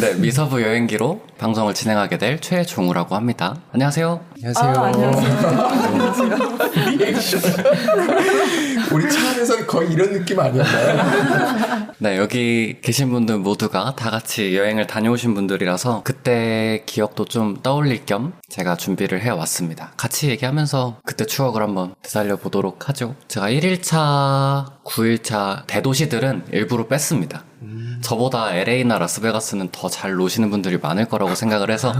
네, 미서부 여행기로 방송을 진행하게 될 최종우라고 합니다. 안녕하세요. 안녕하세요. 안녕하세요. 리액션. 우리 차 안에서 거의 이런 느낌 아니었나요? 네, 여기 계신 분들 모두가 다 같이 여행을 다녀오신 분들이라서 그때 기억도 좀 떠올릴 겸 제가 준비를 해왔습니다. 같이 얘기하면서 그때 추억을 한번 되살려 보도록 하죠. 제가 1일차, 9일차 대도시들은 일부러 뺐습니다. 저보다 LA나 라스베가스는 더 잘 노시는 분들이 많을 거라고 생각을 해서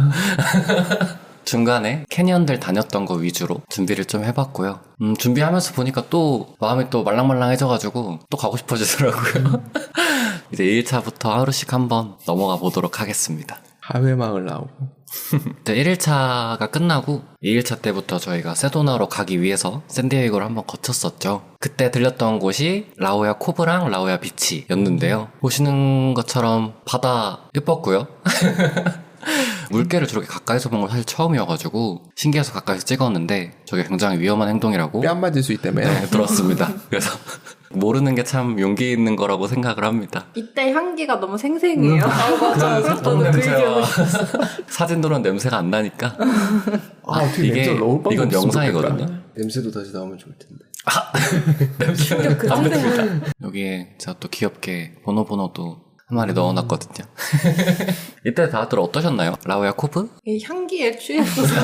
중간에 캐니언들 다녔던 거 위주로 준비를 좀 해봤고요. 준비하면서 보니까 또 마음이 또 말랑말랑해져가지고 또 가고 싶어지더라고요. 이제 1일차부터 하루씩 한번 넘어가 보도록 하겠습니다. 하회마을 나오고. 1일차가 끝나고 2일차 때부터 저희가 세도나로 가기 위해서 샌디에이고를 한번 거쳤었죠. 그때 들렸던 곳이 라오야 코브랑 라오야 비치였는데요. 보시는 것처럼 바다 예뻤고요. 물개를 저렇게 가까이서 본 건 사실 처음이어가지고 신기해서 가까이서 찍었는데 저게 굉장히 위험한 행동이라고 뺨 맞을 수 있다며요? 네, 들었습니다. 그래서 모르는 게 참 용기 있는 거라고 생각을 합니다. 이때 향기가 너무 생생해요. 맞아요. 저도 그 얘기하고 싶었어. 사진으로는 냄새가 안 나니까 어떻게 이게 냄새를 넣을 뻔 이건 없으면 영상이거든요. 좋겠다. 냄새도 다시 나오면 좋을 텐데. 냄새는 그 안 상대가. 됩니다. 여기에 제가 또 귀엽게 번호도 한 마리 넣어놨거든요. 이때 다들 어떠셨나요? 라오야 코브? 이 향기에 취했어서.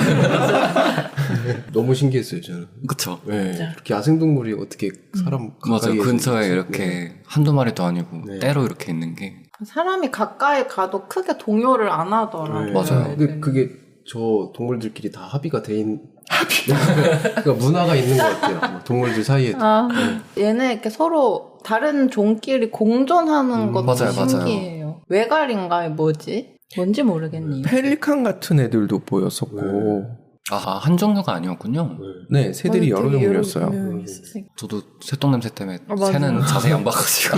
너무 신기했어요, 저는. 그쵸? 네. 이렇게 야생동물이 어떻게 사람 맞아요. 가까이에 근처에 있는지. 이렇게 네. 한두 마리도 아니고 네. 때로 이렇게 있는 게 사람이 가까이 가도 크게 동요를 안 하더라고요. 네. 맞아요. 근데 그게 저 동물들끼리 다 합의가 돼 있는 그러니까 문화가 있는 것 같아요. 뭐 동물들 사이에도. 아, 얘네 이렇게 서로 다른 종끼리 공존하는 것도 맞아요, 신기해요. 외갈인가 뭐지? 뭔지 모르겠네요. 펠리칸 같은 애들도 보였었고. 한 종류가 아니었군요. 네, 새들이 여러 종류였어요. 저도 새똥 냄새 때문에 맞아요. 새는 자세히 안 봐가지고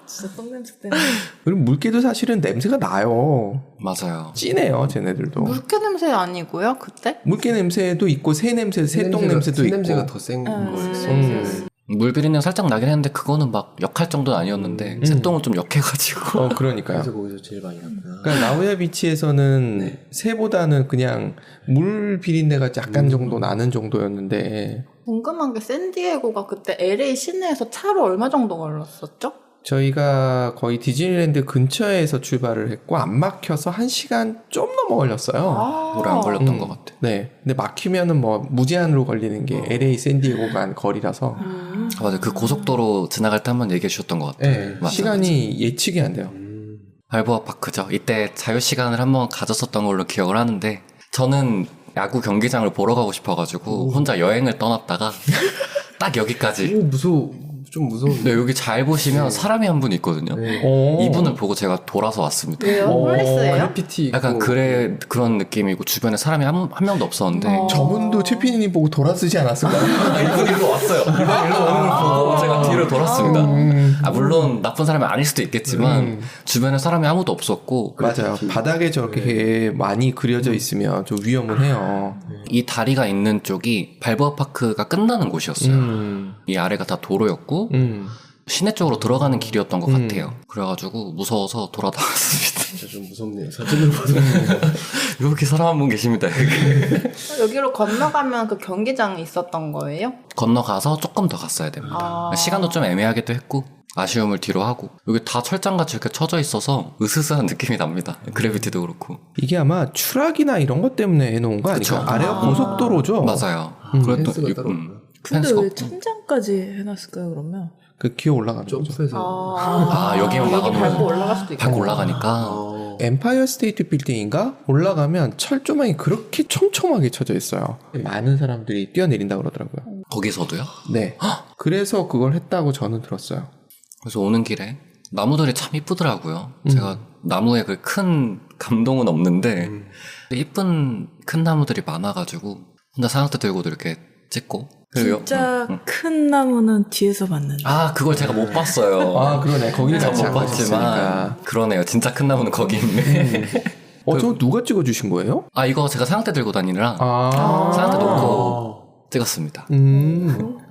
진짜 똥냄새 때문에. 그리고 물개도 사실은 냄새가 나요. 맞아요. 진해요, 쟤네들도. 물개 냄새 아니고요, 그때? 물개 냄새도 있고 새 냄새, 새똥 냄새도 있고. 냄새가 더 센 거였어요. 물비린내가 살짝 나긴 했는데 그거는 막 역할 정도는 아니었는데 새똥은 좀 역해가지고 그러니까요. 그래서 거기서 제일 많이 났구나. 그러니까 라우야 비치에서는 새보다는 그냥 물 비린내가 약간 정도 나는 정도였는데 궁금한 게 샌디에고가 그때 LA 시내에서 차로 얼마 정도 걸렸었죠? 저희가 거의 디즈니랜드 근처에서 출발을 했고 안 막혀서 1시간 좀 넘어 걸렸어요. 오래 안 걸렸던 것 같아. 네. 근데 막히면은 뭐 무제한으로 걸리는 게 LA 샌디에고 간 거리라서 맞아요. 그 고속도로 지나갈 때 한번 얘기해 주셨던 것 같아요. 네, 맞아, 시간이 예측이 안 돼요. 발보아 파크죠. 이때 자유시간을 한번 가졌었던 걸로 기억을 하는데 저는 야구 경기장을 보러 가고 싶어가지고 혼자 여행을 떠났다가 딱 여기까지. 오, 좀 무서운데. 네, 여기 잘 보시면 사람이 한 분 있거든요. 오. 이분을 보고 제가 돌아서 왔습니다. 왜요? 홀리스예요? 그래피티 있고. 약간 그런 느낌이고 주변에 사람이 한 명도 없었는데 저분도 최피디님 보고 돌아서지 않았을까요? 이분 일로 왔어요. 이분 일로 오는 걸 보고 제가 뒤를 돌았습니다. 물론 나쁜 사람이 아닐 수도 있겠지만 주변에 사람이 아무도 없었고 맞아요. 바닥에 저렇게 많이 그려져 있으면 좀 위험은 해요. 이 다리가 있는 쪽이 발보아 파크가 끝나는 곳이었어요. 이 아래가 다 도로였고 시내 쪽으로 들어가는 길이었던 것 같아요. 그래가지고 무서워서 돌아다녔습니다. 진짜 좀 무섭네요. 사진으로 봐도. 이렇게 사람 한 분 계십니다. 여기. 여기로 건너가면 그 경기장이 있었던 거예요? 건너가서 조금 더 갔어야 됩니다. 시간도 좀 애매하기도 했고 아쉬움을 뒤로 하고 여기 다 철장같이 이렇게 쳐져 있어서 으스스한 느낌이 납니다. 그래비티도 그렇고. 이게 아마 추락이나 이런 것 때문에 해놓은 거 아니죠? 그쵸. 아래가 고속도로죠? 맞아요. 펜스가 따로 없나? 근데 펜스가 왜 없고. 천장까지 해놨을까요, 그러면? 그 기어 올라가는 거죠. 점프해서. 여기만 여기 막아놓으면 밟고 올라갈 수도 있고. 밟고 올라가니까 엠파이어 스테이트 빌딩인가? 올라가면 철조망이 그렇게 촘촘하게 쳐져 있어요. 많은 사람들이 뛰어내린다 그러더라고요. 거기서도요? 네. 그래서 그걸 했다고 저는 들었어요. 그래서 오는 길에 나무들이 참 이쁘더라고요. 제가 나무에 그 큰 감동은 없는데 이쁜 큰 나무들이 많아가지고 혼자 사각대 들고도 이렇게 찍고 그리고 진짜 큰 나무는 뒤에서 봤는데. 그걸 제가 못 봤어요. 아, 그러네. 거기를 제가 같이 못 안 봤지만 가셨으니까. 그러네요. 진짜 큰 나무는 거기 있네. 저 누가 찍어주신 거예요? 이거 제가 사각대 들고 다니느라 사각대 놓고 찍었습니다.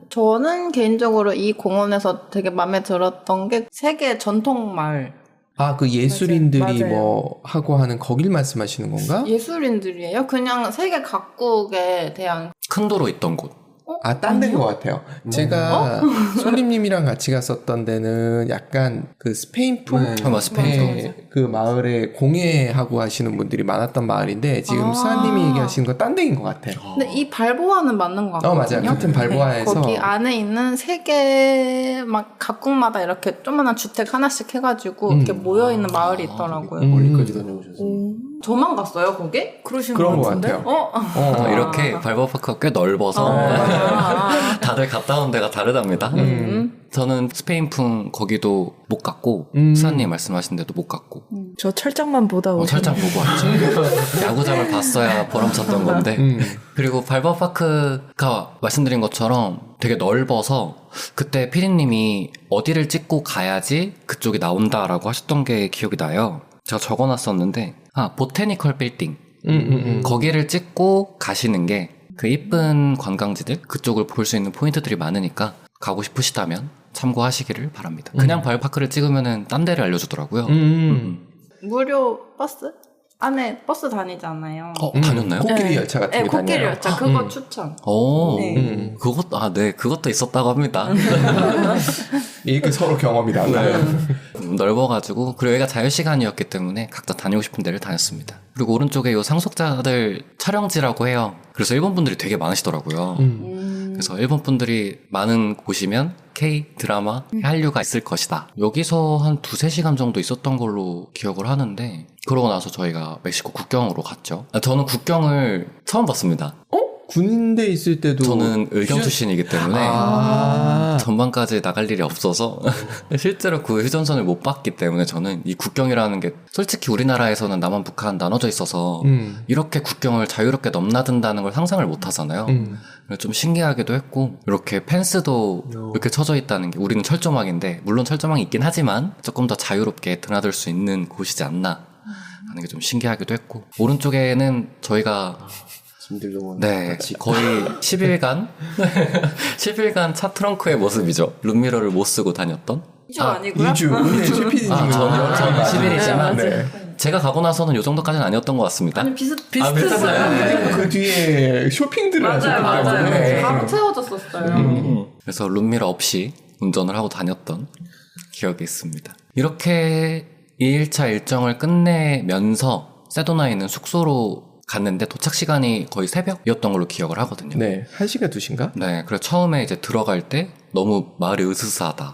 저는 개인적으로 이 공원에서 되게 마음에 들었던 게 세계 전통 마을. 아, 그 예술인들이 맞아요. 뭐 하고 하는 거길 말씀하시는 건가? 예술인들이에요? 그냥 세계 각국에 대한 큰 도로 있던 곳. 아, 딴 데인 것 같아요. 제가 어? 솔님님이랑 같이 갔었던 데는 약간 그 스페인풍? 네. 아마 스페인 네, 그 마을에 공예하고 하시는 분들이 많았던 마을인데 지금 아. 수아님이 얘기하시는 건 딴 데인 것 같아. 근데 이 발보아는 맞는 것 같거든요. 맞아요. 같은 발보아에서 거기 안에 있는 세계 막 각국마다 이렇게 조그만한 주택 하나씩 해가지고 이렇게 모여 있는 마을이 있더라고요. 멀리까지 다녀오셔서. 저만 갔어요 거기? 그러신 그런 것 것 같은데? 같아요. 이렇게 발버파크가 꽤 넓어서 다들 갔다 온 데가 다르답니다. 저는 스페인풍 거기도 못 갔고 수아님 말씀하신 데도 못 갔고 저 철장만 보다 오신 철장 보고 왔죠. 야구장을 봤어야 보람찼던 건데 그리고 발버파크가 말씀드린 것처럼 되게 넓어서 그때 피디님이 어디를 찍고 가야지 그쪽이 나온다라고 하셨던 게 기억이 나요. 제가 적어놨었는데 보테니컬 빌딩 거기를 찍고 가시는 게 그 이쁜 관광지들 그쪽을 볼 수 있는 포인트들이 많으니까 가고 싶으시다면 참고하시기를 바랍니다. 그냥 발파크를 찍으면은 딴 데를 알려주더라고요. 무료 버스? 안에 버스 다니잖아요. 다녔나요? 코끼리 열차 같은 네, 게 코끼리 다녀요. 열차 그거 추천. 오, 네. 그것도 있었다고 합니다. 이게 서로 경험이 달라요. 넓어가지고, 그리고 여기가 자유시간이었기 때문에 각자 다니고 싶은 데를 다녔습니다. 그리고 오른쪽에 요 상속자들 촬영지라고 해요. 그래서 일본 분들이 되게 많으시더라고요. 그래서 일본 분들이 많은 곳이면 K 드라마 한류가 있을 것이다. 여기서 한 2-3시간 정도 있었던 걸로 기억을 하는데, 그러고 나서 저희가 멕시코 국경으로 갔죠. 저는 국경을 처음 봤습니다. 군대 있을 때도 저는 의경 출신이기 때문에 전반까지 나갈 일이 없어서 실제로 그 휴전선을 못 봤기 때문에 저는 이 국경이라는 게 솔직히 우리나라에서는 남한 북한 나눠져 있어서 이렇게 국경을 자유롭게 넘나든다는 걸 상상을 못 하잖아요. 좀 신기하기도 했고 이렇게 펜스도 이렇게 쳐져 있다는 게 우리는 철조망인데 물론 철조망이 있긴 하지만 조금 더 자유롭게 드나들 수 있는 곳이지 않나 하는 게 좀 신기하기도 했고 오른쪽에는 저희가 네, 거의 10일간 10일간 차 트렁크의 모습이죠. 룸미러를 못 쓰고 다녔던 2주 아니고요? 2주. 근데 최피디님은 저는 10일이지만 네. 제가 가고 나서는 요 정도까지는 아니었던 것 같습니다. 아니 비슷했어요. 비슷했어요? 그 뒤에 쇼핑들을 하셨기 맞아요. 때문에 바로 채워졌었어요. 그래서 룸미러 없이 운전을 하고 다녔던 기억이 있습니다. 이렇게 2일차 일정을 끝내면서 세도나에 있는 숙소로 갔는데 도착 시간이 거의 새벽이었던 걸로 기억을 하거든요. 네, 1시가 2시인가? 네, 그래서 처음에 이제 들어갈 때 너무 마을이 으스스하다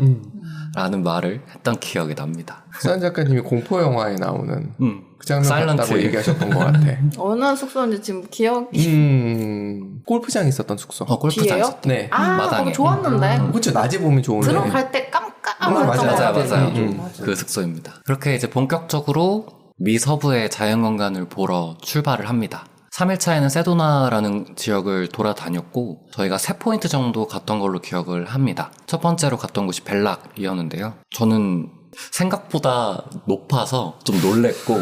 라는 말을 했던 기억이 납니다. 수환 작가님이 공포 영화에 나오는 그 장면 사일런트. 같다고 얘기하셨던 것 같아. 어느 숙소인지 지금 기억이 골프장 있었던 숙소. 골프장 뒤에요? 있었던 네. 마당에. 거기 좋았는데 그렇죠. 낮에 보면 좋은데. 들어갈 때 깜깜했던 맞아요. 것 같아요. 맞아요. 그 숙소입니다. 그렇게 이제 본격적으로 미서부의 자연관광을 보러 출발을 합니다. 3일차에는 세도나라는 지역을 돌아다녔고 저희가 3포인트 정도 갔던 걸로 기억을 합니다. 첫 번째로 갔던 곳이 벨락이었는데요. 저는 생각보다 높아서 좀 놀랬고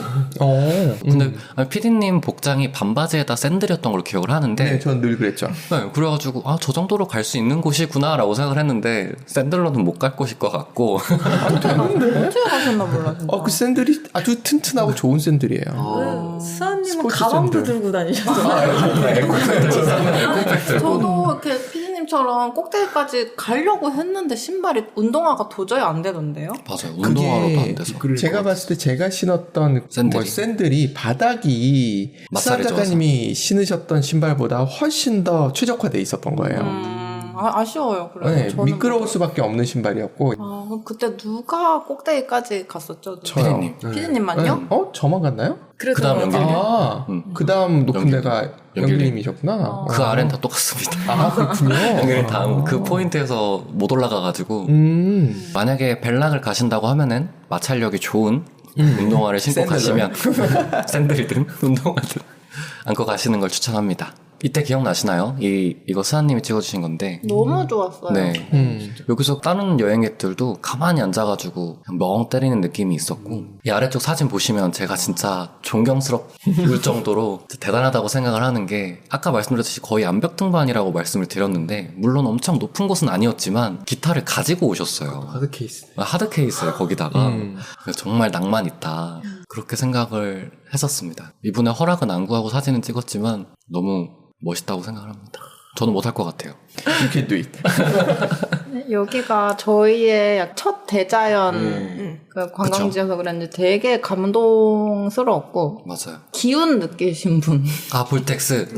근데 피디님 복장이 반바지에다 샌들이었던 걸로 기억을 하는데 네, 전 늘 그랬죠. 네, 그래가지고 저 정도로 갈 수 있는 곳이구나 라고 생각을 했는데 샌들로는 못 갈 곳일 것 같고 언제 가셨나 몰라 진짜. 그 샌들이 아주 튼튼하고 좋은 샌들이에요. 수아님은 스포츠 가방도 샌들. 들고 다니셨어요. 저도 이렇게 피디님처럼 꼭대기까지 가려고 했는데 신발이 운동화가 도저히 안 되던데요? 맞아요. 운동화로도 안 돼서 제가 봤을 때 제가 신었던 샌들이 바닥이 수환 마찰이 작가님이 신으셨던 신발보다 훨씬 더 최적화돼 있었던 거예요. 아쉬워요. 그래서 네, 저는 미끄러울 수밖에 없는 신발이었고 그럼 그때 누가 꼭대기까지 갔었죠? 저요. 피디님만요? 저만 갔나요? 그 다음 연결님. 그 다음 높은 연결님. 데가 연결님이셨구나. 그 아래는 다 똑같습니다. 그렇군요. 연결님 다음 그 포인트에서 못 올라가가지고 만약에 벨락을 가신다고 하면은 마찰력이 좋은 운동화를 신고 샌들을. 가시면 샌들이든 운동화든 안고 가시는 걸 추천합니다. 이때 기억나시나요? 이거 스아님이 찍어주신 건데. 너무 좋았어요. 네. 여기서 다른 여행객들도 가만히 앉아가지고 그냥 멍 때리는 느낌이 있었고, 이 아래쪽 사진 보시면 제가 진짜 존경스럽을 정도로 대단하다고 생각을 하는 게, 아까 말씀드렸듯이 거의 암벽 등반이라고 말씀을 드렸는데, 물론 엄청 높은 곳은 아니었지만 기타를 가지고 오셨어요. 하드 케이스. 하드 케이스에 거기다가. 정말 낭만 있다. 그렇게 생각을 했었습니다. 이분의 허락은 안 구하고 사진은 찍었지만 너무 멋있다고 생각을 합니다. 저는 못할 것 같아요. You can do it. 여기가 저희의 첫 대자연 그 관광지여서 그런지 되게 감동스러웠고 맞아요. 기운 느끼신 분. 아, 볼텍스.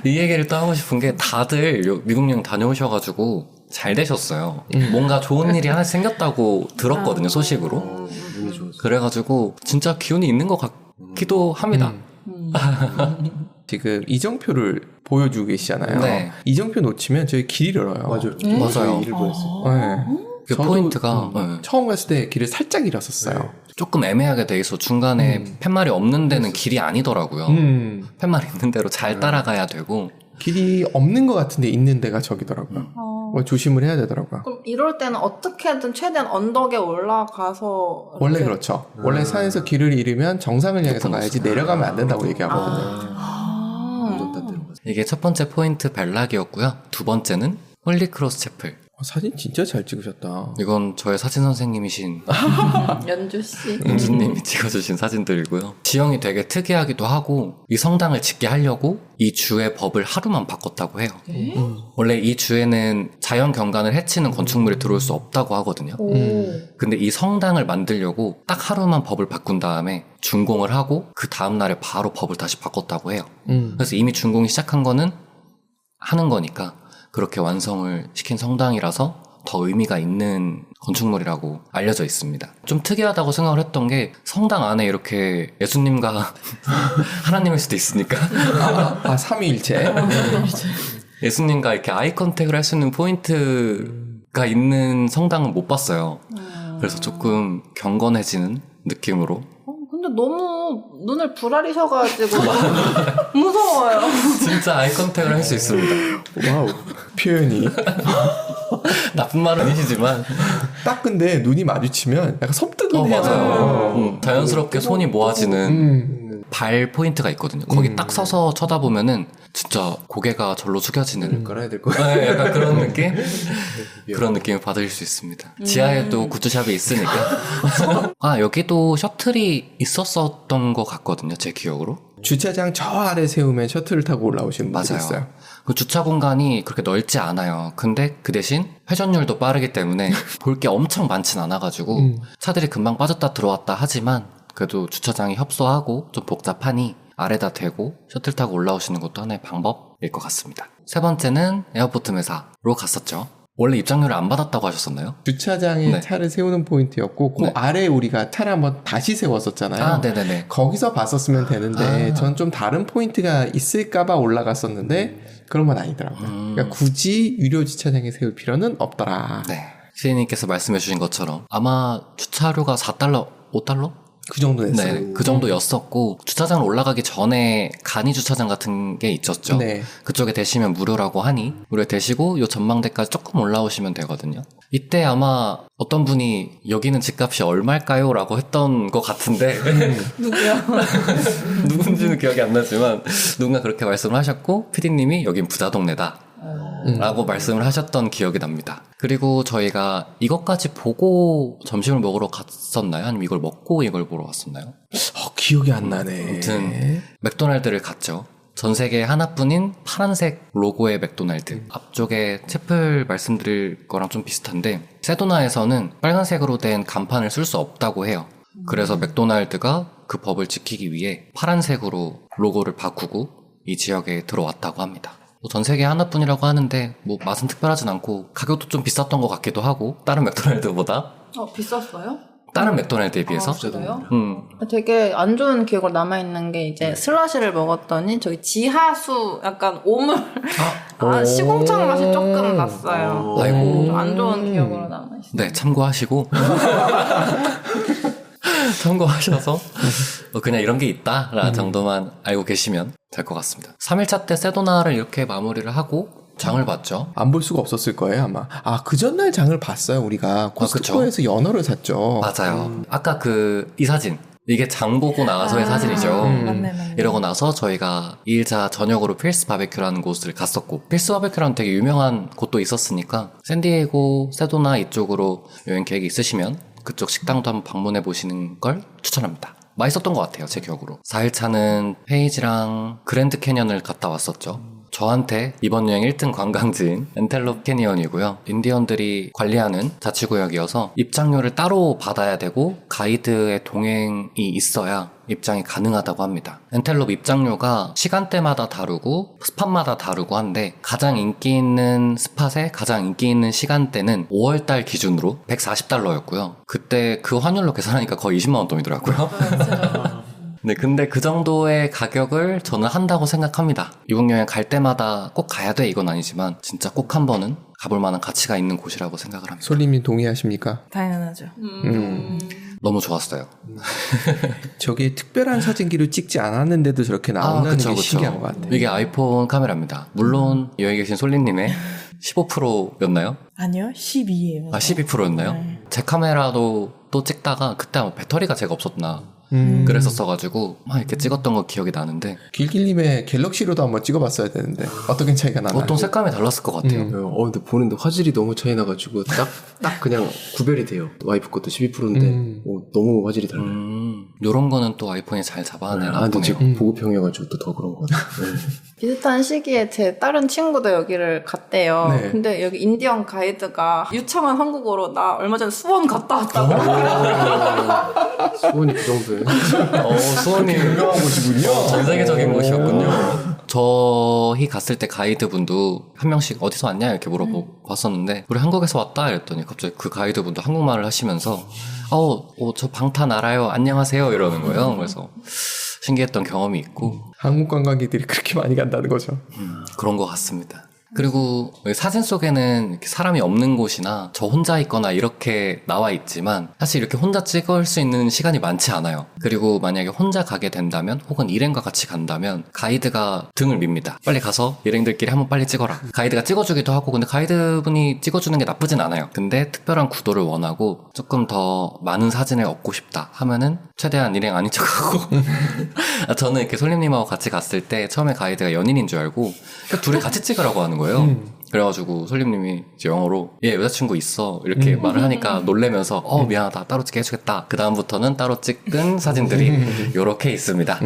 이 얘기를 또 하고 싶은 게 다들 미국 여행 다녀오셔가지고 잘 되셨어요. 뭔가 좋은 일이 하나 생겼다고 들었거든요, 소식으로. 눈이 좋았어요. 그래가지고 진짜 기운이 있는 것 같기도 합니다. 지금 이정표를 보여주고 계시잖아요. 네. 이정표 놓치면 저희 길이 잃어요. 맞아요. 맞아요. 일을 보냈어요. 네. 그 저도, 포인트가 네. 처음 갔을 때 길을 살짝 잃었었어요. 조금 애매하게 돼 있어. 중간에 팻말이 없는 데는 길이 아니더라고요. 팻말이 있는 대로 잘 따라가야 되고. 길이 없는 것 같은데 있는 데가 저기더라고요. 조심을 해야 되더라고요. 그럼 이럴 때는 어떻게든 최대한 언덕에 올라가서 원래 이렇게- 그렇죠. 원래 산에서 길을 잃으면 정상을 향해서 가야지 내려가면 안 된다고 얘기하거든요. 완전 딴 데로 가서. 이게 첫 번째 포인트 벨락이었고요. 두 번째는 홀리크로스 채플. 사진 진짜 잘 찍으셨다. 이건 저의 사진 선생님이신 연주 씨. 은주님이 찍어주신 사진들이고요. 지형이 되게 특이하기도 하고, 이 성당을 짓게 하려고 이 주의 법을 하루만 바꿨다고 해요. 원래 이 주에는 자연 경관을 해치는 건축물이 들어올 수 없다고 하거든요. 근데 이 성당을 만들려고 딱 하루만 법을 바꾼 다음에 준공을 하고 그 다음날에 바로 법을 다시 바꿨다고 해요. 그래서 이미 준공이 시작한 거는 하는 거니까 그렇게 완성을 시킨 성당이라서 더 의미가 있는 건축물이라고 알려져 있습니다. 좀 특이하다고 생각을 했던 게, 성당 안에 이렇게 예수님과 하나님일 수도 있으니까 삼위일체. 예수님과 이렇게 아이 컨택을 할 수 있는 포인트가 있는 성당은 못 봤어요. 그래서 조금 경건해지는 느낌으로. 근데 너무 눈을 부라리셔가지고 무서워요. 진짜 아이 컨택을 할 수 있습니다. 와우. 표현이. 나쁜 말은 아니시지만 딱 근데 눈이 마주치면 약간 섬뜩해요. 맞아요. 자연스럽게 손이 모아지는 발 포인트가 있거든요. 거기 딱 서서 쳐다보면은 진짜 고개가 절로 숙여지는 깔아야 될 것 같아요. 네, 약간 그런 느낌? 그런 느낌을 받으실 수 있습니다. 지하에도 굿즈샵이 있으니까. 여기도 셔틀이 있었던 것 같거든요, 제 기억으로. 주차장 저 아래 세우면 셔틀을 타고 올라오시는 분들이 맞아요. 있어요. 그 주차 공간이 그렇게 넓지 않아요. 근데 그 대신 회전율도 빠르기 때문에 볼 게 엄청 많진 않아가지고 차들이 금방 빠졌다 들어왔다 하지만, 그래도 주차장이 협소하고 좀 복잡하니 아래다 대고 셔틀 타고 올라오시는 것도 하나의 방법일 것 같습니다. 세 번째는 에어포트 메사로 갔었죠. 원래 입장료를 안 받았다고 하셨었나요? 주차장에 네. 차를 세우는 포인트였고 그 네. 아래 우리가 차를 한번 다시 세웠었잖아요. 네네네. 거기서 봤었으면 되는데 전 좀 다른 포인트가 있을까봐 올라갔었는데 그런 건 아니더라고요. 그러니까 굳이 유료 주차장에 세울 필요는 없더라. 네. 시인님께서 말씀해주신 것처럼 아마 주차료가 4달러, 5달러? 그 정도 냈어요. 네, 그 정도였었고, 주차장을 올라가기 전에 간이 주차장 같은 게 있었죠. 네. 그쪽에 대시면 무료라고 하니 무료에 대시고 요 전망대까지 조금 올라오시면 되거든요. 이때 아마 어떤 분이 여기는 집값이 얼마일까요? 라고 했던 것 같은데 누구야? 누군지는 기억이 안 나지만 누군가 그렇게 말씀을 하셨고, PD님이 여긴 부자 동네다 라고 말씀을 하셨던 기억이 납니다. 그리고 저희가 이것까지 보고 점심을 먹으러 갔었나요? 아니면 이걸 먹고 이걸 보러 갔었나요? 기억이 안 나네. 아무튼 맥도날드를 갔죠. 전 세계에 하나뿐인 파란색 로고의 맥도날드. 앞쪽에 채플 말씀드릴 거랑 좀 비슷한데, 세도나에서는 빨간색으로 된 간판을 쓸 수 없다고 해요. 그래서 맥도날드가 그 법을 지키기 위해 파란색으로 로고를 바꾸고 이 지역에 들어왔다고 합니다. 전 세계에 하나뿐이라고 하는데 맛은 특별하진 않고 가격도 좀 비쌌던 것 같기도 하고, 다른 맥도날드보다, 비쌌어요? 다른 맥도날드에 비해서. 그래요? 음. 되게 안 좋은 기억으로 남아있는 게 이제 슬러시를 먹었더니 저기 지하수 약간 오물 시궁창 맛이 조금 났어요. 아이고. 좀 안 좋은 기억으로 남아있어요. 네, 참고하시고 참고하셔서 그냥 이런 게 있다라는 정도만 알고 계시면 될 것 같습니다. 3일차 때 세도나를 이렇게 마무리를 하고 장을 봤죠. 안 볼 수가 없었을 거예요 아마. 그 전날 장을 봤어요 우리가. 코스트코에서 연어를 샀죠. 맞아요. 아까 이 사진 이게 장 보고 나서의 사진이죠. 맞네. 이러고 나서 저희가 2일차 저녁으로 필스 바베큐라는 곳을 갔었고, 필스 바베큐라는 되게 유명한 곳도 있었으니까 샌디에이고, 세도나 이쪽으로 여행 계획이 있으시면 그쪽 식당도 한번 방문해 보시는 걸 추천합니다. 맛있었던 것 같아요, 제 기억으로. 4일차는 페이지랑 그랜드 캐년을 갔다 왔었죠. 저한테 이번 여행 1등 관광지인 엔텔롭 캐니언이고요. 인디언들이 관리하는 자치구역이어서 입장료를 따로 받아야 되고 가이드의 동행이 있어야 입장이 가능하다고 합니다. 엔텔롭 입장료가 시간대마다 다르고 스팟마다 다르고 한데 가장 인기 있는 스팟에 가장 인기 있는 시간대는 5월달 기준으로 140달러였고요. 그때 그 환율로 계산하니까 거의 20만 원 돈이더라고요. 네, 근데 그 정도의 가격을 저는 한다고 생각합니다. 미국 여행 갈 때마다 꼭 가야 돼 이건 아니지만 진짜 꼭 한 번은 가볼 만한 가치가 있는 곳이라고 생각을 합니다. 솔님이 동의하십니까? 당연하죠. 너무 좋았어요. 저게 특별한 사진기로 찍지 않았는데도 저렇게 나온다는 그쵸, 게 그쵸. 신기한 것 같아요. 이게 아이폰 카메라입니다. 물론 여기 계신 솔리님의 15%였나요? 아니요, 12예요. 12%였나요? 네. 제 카메라도 또 찍다가 그때 아마 배터리가 제가 없었나 그랬었어가지고 막 이렇게 찍었던 거 기억이 나는데 길길님의 갤럭시로도 한번 찍어봤어야 되는데 어떻게 차이가 나나? 보통 색감이 달랐을 것 같아요. 근데 보는데 화질이 너무 차이 나가지고 딱 그냥 구별이 돼요. 와이프 것도 12%인데 너무 화질이 달라요. 요런 거는 또 아이폰이 잘 잡아내나 근데 보네요. 지금 보급형이어가지고 또 더 그런 것 같아요. 비슷한 시기에 제 다른 친구도 여기를 갔대요. 네. 근데 여기 인디언 가이드가 유창한 한국어로 나 얼마 전에 수원 갔다 왔다고. 수원이 그 정도예요. 수원이 유명한 곳이군요. 전 세계적인 곳이었군요. 저희 갔을 때 가이드분도 한 명씩 어디서 왔냐 이렇게 물어보고 봤었는데 우리 한국에서 왔다 이랬더니 갑자기 그 가이드분도 한국말을 하시면서 저 방탄 알아요 안녕하세요 이러는 거예요. 그래서 신기했던 경험이 있고 한국 관광객들이 그렇게 많이 간다는 거죠. 그런 것 같습니다. 그리고 사진 속에는 이렇게 사람이 없는 곳이나 저 혼자 있거나 이렇게 나와 있지만 사실 이렇게 혼자 찍을 수 있는 시간이 많지 않아요. 그리고 만약에 혼자 가게 된다면 혹은 일행과 같이 간다면 가이드가 등을 밉니다. 빨리 가서 일행들끼리 한번 빨리 찍어라. 가이드가 찍어주기도 하고 근데 가이드분이 찍어주는 게 나쁘진 않아요. 근데 특별한 구도를 원하고 조금 더 많은 사진을 얻고 싶다 하면은 최대한 일행 아닌 척하고 저는 이렇게 솔님님하고 같이 갔을 때 처음에 가이드가 연인인 줄 알고 둘이 같이 찍으라고 하는 거예요. 그래가지고 솔님님이 이제 영어로 얘 여자친구 있어 이렇게 말을 하니까 놀래면서 미안하다 따로 찍게 해주겠다. 그 다음부터는 따로 찍은 사진들이 요렇게 있습니다.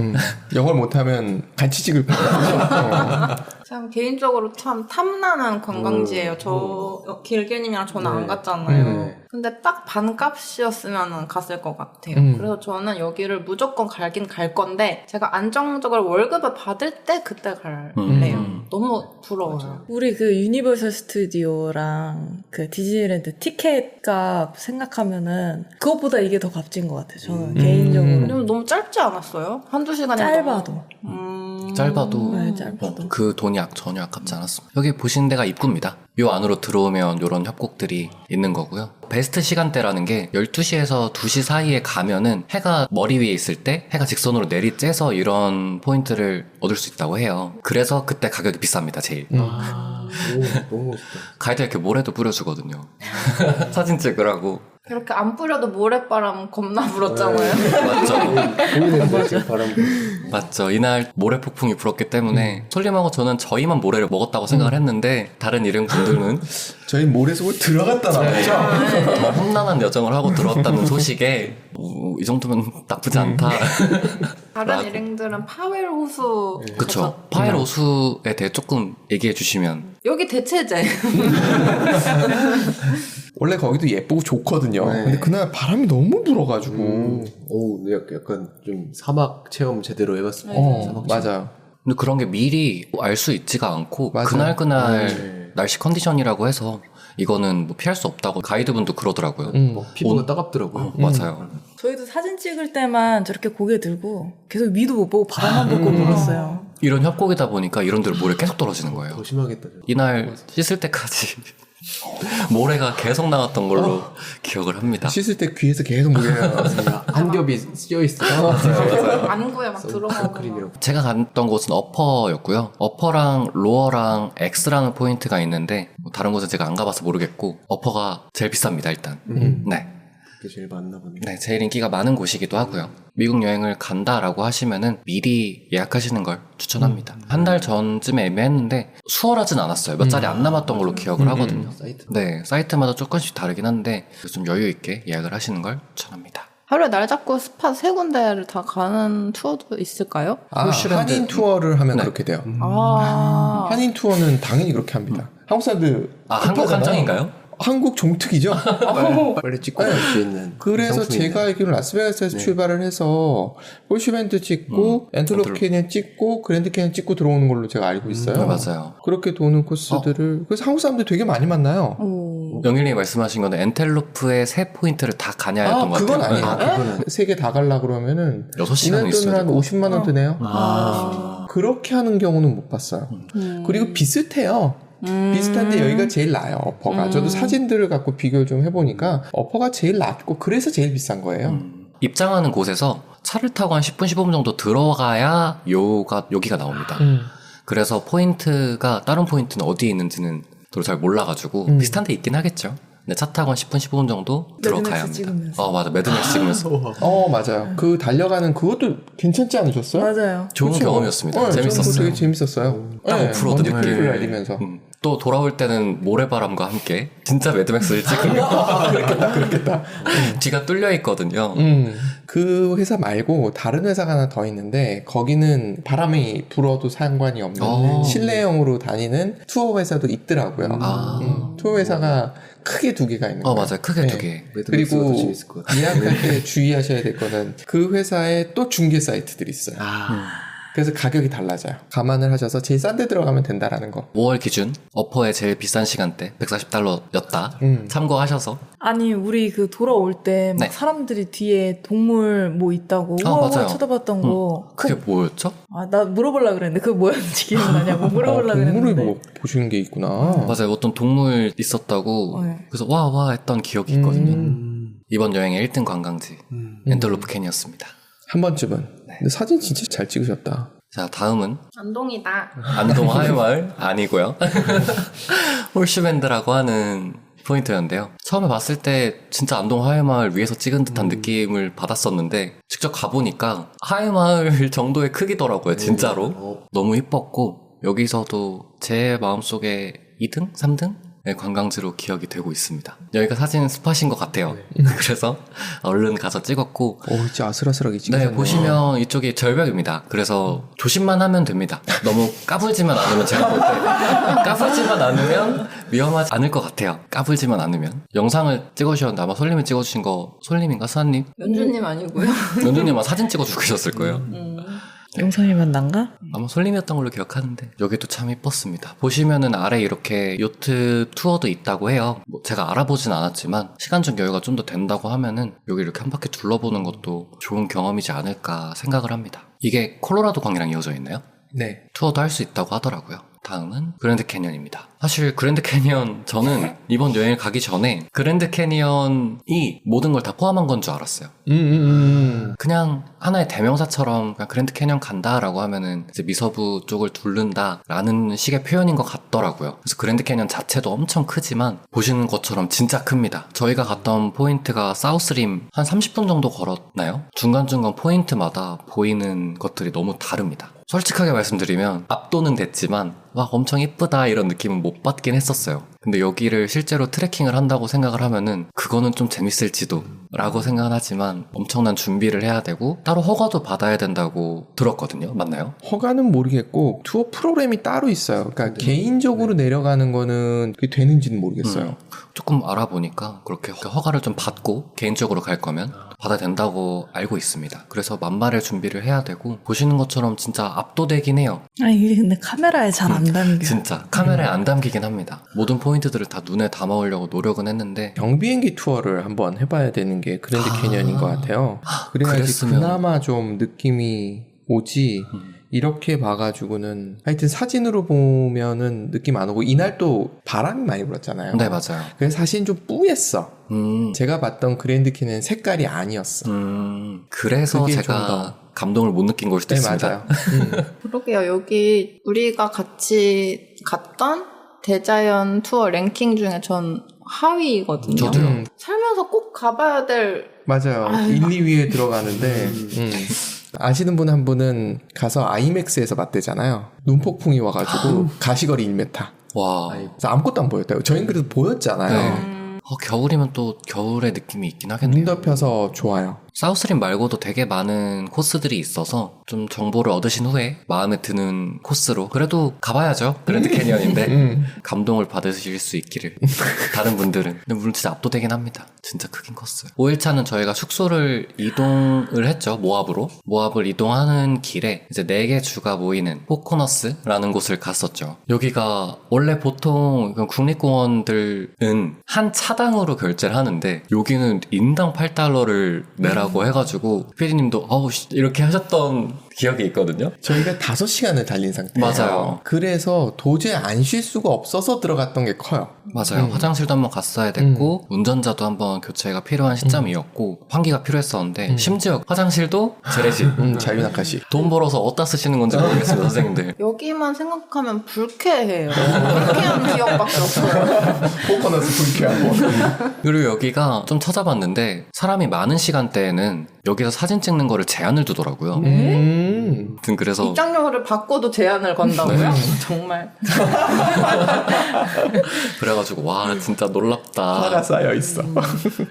영어를 못하면 같이 찍을 거예요. 참 개인적으로 참 탐나는 관광지예요. 저 길길님이랑 저는 안 갔잖아요. 근데 딱 반값이었으면 갔을 것 같아요. 그래서 저는 여기를 무조건 갈긴 갈 건데 제가 안정적으로 월급을 받을 때 그때 갈래요. 너무 부러워요. 우리 그 유니버설 스튜디오랑 그 디즈니랜드 티켓 값 생각하면은 그것보다 이게 더 값진 것 같아요. 저는 개인적으로. 왜냐면 너무 짧지 않았어요? 한두 시간이 짧아도. 짧아도 네, 짧아도. 그 돈이 전혀 아깝지 않았습니다. 여기 보시는 데가 입구입니다. 요 안으로 들어오면 요런 협곡들이 있는 거고요. 베스트 시간대라는 게 12시에서 2시 사이에 가면은 해가 머리 위에 있을 때 해가 직선으로 내리쬐서 이런 포인트를 얻을 수 있다고 해요. 그래서 그때 가격이 비쌉니다, 제일. 너무 멋있다. 가이드 이렇게 모래도 뿌려주거든요. 사진 찍으라고. 이렇게 안 뿌려도 모래바람 겁나 불었잖아요. 맞죠? 보이는데 지금 바람. 맞죠. 이날 모래 폭풍이 불었기 때문에 솔님하고 저는 저희만 모래를 먹었다고 생각을 했는데 다른 일행분들은 저희 모래 속을 들어갔다 나왔죠. 더 험난한 여정을 하고 들어왔다는 소식에 이 정도면 나쁘지 않다. 다른 일행들은 파웰 호수 그쵸. 파일 호수에 대해 조금 얘기해 주시면. 여기 대체제. 원래 거기도 예쁘고 좋거든요. 네. 근데 그날 바람이 너무 불어가지고. 오, 약간 좀 사막 체험 제대로 해봤습니다. 사막 체험. 맞아요. 근데 그런 게 미리 알 수 있지가 않고 맞아요. 그날 날씨 컨디션이라고 해서 이거는 뭐 피할 수 없다고 가이드분도 그러더라고요. 피부가 따갑더라고요. 맞아요. 저희도 사진 찍을 때만 저렇게 고개 들고 계속 위도 못 보고 바닥만 보고 걸었어요. 이런 협곡이다 보니까 이런들 모래 계속 떨어지는 거예요. 더 심하겠다. 이날 씻을 때까지 모래가 계속 나왔던 걸로 기억을 합니다. 씻을 때 귀에서 계속 물려요. 한 겹이 씌어 있어요. 안구에 막 들어가고. 크림이라고. 제가 갔던 곳은 어퍼였고요. 어퍼랑 로어랑 X라는 포인트가 있는데 뭐 다른 곳은 제가 안 가봐서 모르겠고 어퍼가 제일 비쌉니다 일단. 네. 그게 제일 많나 보네. 네, 제일 인기가 많은 곳이기도 하고요. 미국 여행을 간다라고 하시면은 미리 예약하시는 걸 추천합니다. 한 달 전쯤에 예매했는데 수월하진 않았어요. 몇 자리 안 남았던 걸로 기억을 하거든요. 사이트. 네, 사이트마다 조금씩 다르긴 한데 좀 여유 있게 예약을 하시는 걸 추천합니다. 하루에 날 잡고 스팟 3군데를 다 가는 투어도 있을까요? 한인 투어를 하면 네. 그렇게 돼요. 아. 한인 투어는 당연히 그렇게 합니다. 한국 사람들 한국 급하잖아요. 한정인가요? 한국 종특이죠. 빨리 찍고 갈 수 있는. 그래서 상품인데. 제가 알기로 라스베가스에서 네. 출발을 해서 홀슈밴드 찍고 엔틀로프 캐니언 찍고 그랜드 캐니언 찍고 들어오는 걸로 제가 알고 있어요. 네, 맞아요. 그렇게 도는 코스들을 그래서 한국 사람들 되게 많이 만나요. 오. 영일님이 말씀하신 거는 엔텔로프의 세 포인트를 다 가냐였던 것 그건 같아요. 아니에요. 그거는. 세 개 다 가려 그러면은 6시간 이날 있어야 돈을 한 되고. 50만 원 드네요. 아. 그렇게 하는 경우는 못 봤어요. 그리고 비슷해요. 비슷한데 여기가 제일 나아요. 어퍼가. 저도 사진들을 갖고 비교를 좀 해보니까 어퍼가 제일 낫고 그래서 제일 비싼 거예요. 입장하는 곳에서 차를 타고 한 10분, 15분 정도 들어가야 여기가 나옵니다. 그래서 포인트가 다른 포인트는 어디에 있는지는 저도 잘 몰라가지고 비슷한 데 있긴 하겠죠. 근데 차 타고 한 10분, 15분 정도 들어가야 합니다. 찍으면서. 맞아. 매드맥스 찍으면서. 맞아요. 그 달려가는 그것도 괜찮지 않으셨어요? 맞아요. 좋은 그쵸? 경험이었습니다. 저는 그거 재밌었어요. 되게 재밌었어요. 딱 오프로드 먼지 느낌. 풀풀 날리면서. 또 돌아올 때는 모래바람과 함께 진짜 매드맥스를 찍으면 그렇겠다. 뒤가 뚫려 있거든요. 그 회사 말고 다른 회사가 하나 더 있는데 거기는 바람이 불어도 상관이 없는 오. 실내용으로 다니는 투어 회사도 있더라고요. 투어 회사가 크게 두 개가 있는 거예요. 맞아요. 크게 네. 두 개. 매드맥스가 그리고 더 재밌을 것 같아요. 예약할 때 주의하셔야 될 거는 그 회사에 또 중개 사이트들이 있어요. 그래서 가격이 달라져요. 감안을 하셔서 제일 싼 데 들어가면 된다라는 거. 5월 기준 어퍼의 제일 비싼 시간대 140달러였다. 참고하셔서. 아니 우리 그 돌아올 때 막 네. 사람들이 뒤에 동물 뭐 있다고 아, 우와 맞아요. 쳐다봤던 거. 그게 뭐였죠? 나 물어보려고 그랬는데 그게 뭐였는지 기억나냐고 물어보려고 동물을 그랬는데. 보시는 게 있구나. 맞아요. 어떤 동물 있었다고 네. 그래서 와 했던 기억이 있거든요. 이번 여행의 1등 관광지 엔텔로프 캔이었습니다. 한 번쯤은. 근데 사진 진짜 잘 찍으셨다. 자, 다음은 안동이다. 안동 하회마을 아니고요. 홀슈밴드라고 하는 포인트였는데요. 처음에 봤을 때 진짜 안동 하회마을 위에서 찍은 듯한 느낌을 받았었는데 직접 가보니까 하회마을 정도의 크기더라고요. 진짜로. 너무 이뻤고 여기서도 제 마음속에 2등? 3등? 네, 관광지로 기억이 되고 있습니다. 여기가 사진 스팟인 것 같아요. 그래서 얼른 가서 찍었고 진짜 아슬아슬하게 찍으셨네. 네, 보시면 이쪽이 절벽입니다. 그래서 조심만 하면 됩니다. 너무 까불지만 않으면 제가 볼 때 까불지만 않으면 위험하지 않을 것 같아요. 까불지만 않으면. 영상을 찍으셨는데 아마 솔님이 찍어주신 거 솔님인가 수아님? 연주님 아니고요. 연주님 사진 찍어주고 계셨을 거예요. 영상이 만난가? 아마 솔림이었던 걸로 기억하는데 여기도 참 이뻤습니다. 보시면은 아래 이렇게 요트 투어도 있다고 해요. 뭐 제가 알아보진 않았지만 시간적 여유가 좀 더 된다고 하면은 여기 이렇게 한 바퀴 둘러보는 것도 좋은 경험이지 않을까 생각을 합니다. 이게 콜로라도 강이랑 이어져 있나요? 네. 투어도 할 수 있다고 하더라고요. 다음은 그랜드 캐니언입니다. 사실 그랜드 캐니언 저는 이번 여행을 가기 전에 그랜드 캐니언이 모든 걸 다 포함한 건 줄 알았어요. 그냥 하나의 대명사처럼 그냥 그랜드 캐니언 간다라고 하면은 이제 미서부 쪽을 둘른다라는 식의 표현인 것 같더라고요. 그래서 그랜드 캐니언 자체도 엄청 크지만 보시는 것처럼 진짜 큽니다. 저희가 갔던 포인트가 사우스림 한 30분 정도 걸었나요? 중간중간 포인트마다 보이는 것들이 너무 다릅니다. 솔직하게 말씀드리면 압도는 됐지만 막 엄청 이쁘다 이런 느낌은 못 받긴 했었어요. 근데 여기를 실제로 트레킹을 한다고 생각을 하면은 그거는 좀 재밌을지도 라고 생각은 하지만 엄청난 준비를 해야 되고 따로 허가도 받아야 된다고 들었거든요. 맞나요? 허가는 모르겠고 투어 프로그램이 따로 있어요. 그러니까 개인적으로 내려가는 거는 그게 되는지는 모르겠어요. 조금 알아보니까 그렇게 허가를 좀 받고 개인적으로 갈 거면 받아야 된다고 알고 있습니다. 그래서 만발의 준비를 해야 되고 보시는 것처럼 진짜 압도되긴 해요. 이게 근데 카메라에 잘 안 담겨. 진짜 카메라에 안 담기긴 합니다. 모든 포인트들을 다 눈에 담아오려고 노력은 했는데 경비행기 투어를 한번 해봐야 되는 게 그랜드 캐니언인 것 같아요. 그래야지 그랬으면. 그나마 좀 느낌이 오지. 이렇게 봐가지고는 하여튼 사진으로 보면은 느낌 안 오고 이날 또 바람이 많이 불었잖아요. 네, 맞아요. 그래서 사실 좀 뿌였어. 제가 봤던 그랜드 키는 색깔이 아니었어. 그래서 그게 제가 좀 더- 감동을 못 느낀 걸 수도 네, 있습니다. 맞아요. 그러게요. 여기 우리가 같이 갔던 대자연 투어 랭킹 중에 전 하위거든요. 저도요. 살면서 꼭 가봐야 될 맞아요. 아유. 1, 2위에 들어가는데 아시는 분 한 분은 가서 아이맥스에서 봤대잖아요. 눈폭풍이 와가지고 가시거리 1m. 와. 그래서 아무것도 안 보였대요. 저희는 그래도 보였잖아요. 겨울이면 또 겨울의 느낌이 있긴 눈 하겠네요. 덮여서 좋아요. 사우스림 말고도 되게 많은 코스들이 있어서 좀 정보를 얻으신 후에 마음에 드는 코스로 그래도 가봐야죠. 그랜드 캐니언인데 감동을 받으실 수 있기를 다른 분들은. 근데 물론 진짜 압도되긴 합니다. 진짜 크긴 컸어요. 5일차는 저희가 숙소를 이동을 했죠. 모압을 이동하는 길에 이제 4개 주가 모이는 포코너스라는 곳을 갔었죠. 여기가 원래 보통 국립공원들은 한 차당으로 결제를 하는데 여기는 인당 $8를 내라고 해가지고 PD님도 어우 이렇게 하셨던 기억이 있거든요. 저희가 5시간을 달린 상태예요. 맞아요. 그래서 도저히 안 쉴 수가 없어서 들어갔던 게 커요. 맞아요. 화장실도 한번 갔어야 됐고 운전자도 한번 교체가 필요한 시점이었고 환기가 필요했었는데 심지어 화장실도 재래식. 자유낙하식. 돈 벌어서 어디다 쓰시는 건지 모르겠어요, 선생님들. 여기만 생각하면 불쾌해요. 불쾌한 기억밖에 없어요. 포커너스 불쾌하고. 그리고 여기가 좀 찾아봤는데 사람이 많은 시간대에는 여기서 사진 찍는 거를 제한을 두더라고요. 아무튼 그래서 입장료를 받고도 제한을 건다고요? 정말. 그래가지고 와 진짜 놀랍다. 화가 쌓여 있어.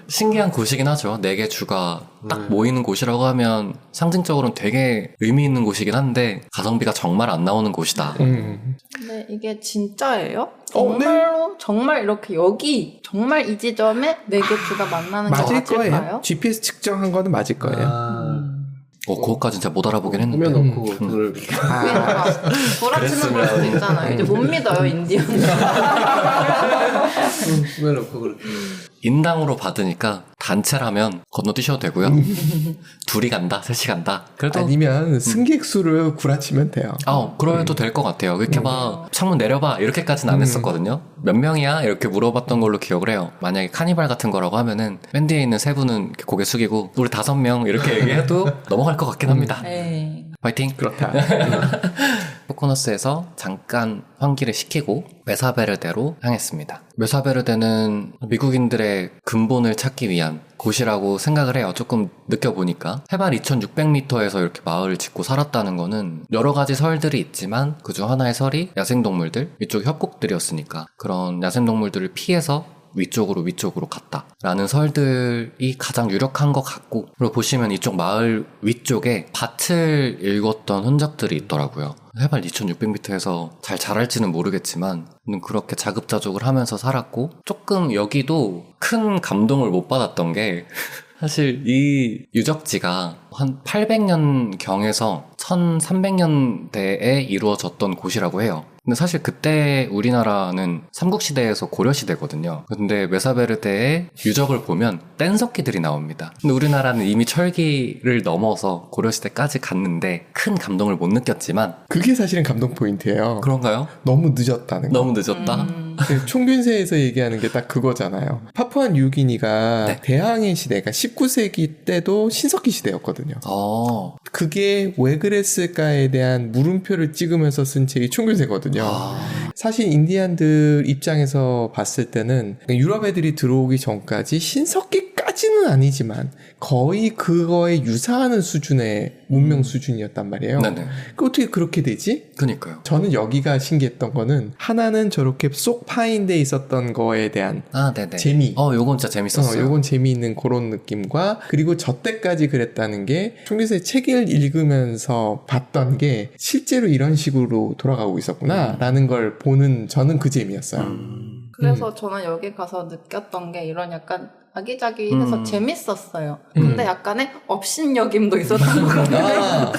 신기한 곳이긴 하죠. 4개 주가 딱 모이는 곳이라고 하면 상징적으로는 되게 의미 있는 곳이긴 한데 가성비가 정말 안 나오는 곳이다. 근데 이게 진짜예요? 네. 정말 이렇게 여기 정말 이 지점에 4개 주가 만나는 게 맞을 거예요. 맞을까요? GPS 측정한 거는 맞을 거예요. 그것까진 진짜 못 알아보긴 했는데. 꾸며놓고 돈을 구라치는 걸 수도 있잖아요. 이제 못 믿어요, 인디언. 꾸며놓고 그렇게. 인당으로 받으니까 단체라면 건너뛰셔도 되고요. 둘이 간다, 셋이 간다. 그래도 아니면 승객 수를 구라치면 돼요. 그래도 될 것 같아요. 그렇게 막 창문 내려봐 이렇게까지는 안 했었거든요. 몇 명이야? 이렇게 물어봤던 걸로 기억을 해요. 만약에 카니발 같은 거라고 하면은 맨 뒤에 있는 3분은 이렇게 고개 숙이고 우리 5명 이렇게 얘기해도 넘어갈 것 같긴 합니다. 에이. 화이팅! 그렇다. 포코너스에서 잠깐 환기를 시키고 메사베르데로 향했습니다. 메사베르데는 미국인들의 근본을 찾기 위한 곳이라고 생각을 해요. 조금 느껴보니까 해발 2600m에서 이렇게 마을을 짓고 살았다는 거는 여러 가지 설들이 있지만 그중 하나의 설이 야생동물들, 이쪽 협곡들이었으니까 그런 야생동물들을 피해서 위쪽으로 갔다라는 설들이 가장 유력한 것 같고, 그리고 보시면 이쪽 마을 위쪽에 밭을 일궜던 흔적들이 있더라고요. 해발 2600m에서 잘 자랄지는 모르겠지만 그렇게 자급자족을 하면서 살았고, 조금 여기도 큰 감동을 못 받았던 게 사실 이 유적지가 한 800년경에서 1300년대에 이루어졌던 곳이라고 해요. 근데 사실 그때 우리나라는 삼국시대에서 고려시대거든요. 근데 메사베르데의 유적을 보면 뗀석기들이 나옵니다. 근데 우리나라는 이미 철기를 넘어서 고려시대까지 갔는데 큰 감동을 못 느꼈지만, 그게 사실은 감동 포인트예요. 그런가요? 너무 늦었다는 거. 너무 늦었다? 총균세에서 얘기하는 게 딱 그거잖아요. 파푸아 뉴기니가 네. 대항해 시대가 19세기 때도 신석기 시대였거든요. 그게 왜 그랬을까에 대한 물음표를 찍으면서 쓴 책이 총균세거든요. 사실 인디안들 입장에서 봤을 때는 유럽 애들이 들어오기 전까지 신석기까지는 아니지만 거의 그거에 유사하는 수준의 문명 수준이었단 말이에요. 네네. 그 어떻게 그렇게 되지? 그니까요. 저는 여기가 신기했던 거는 하나는 저렇게 쏙 파인 데 있었던 거에 대한 네네. 재미. 요건 진짜 재밌었어요. 요건 재미있는 그런 느낌과, 그리고 저 때까지 그랬다는 게 총리세 책을 읽으면서 봤던 게 실제로 이런 식으로 돌아가고 있었구나 라는 걸 보는, 저는 그 재미였어요. 그래서 저는 여기 가서 느꼈던 게 이런 약간 아기자기해서 재밌었어요. 근데 약간의 업신여김도 있었던 것 같아요.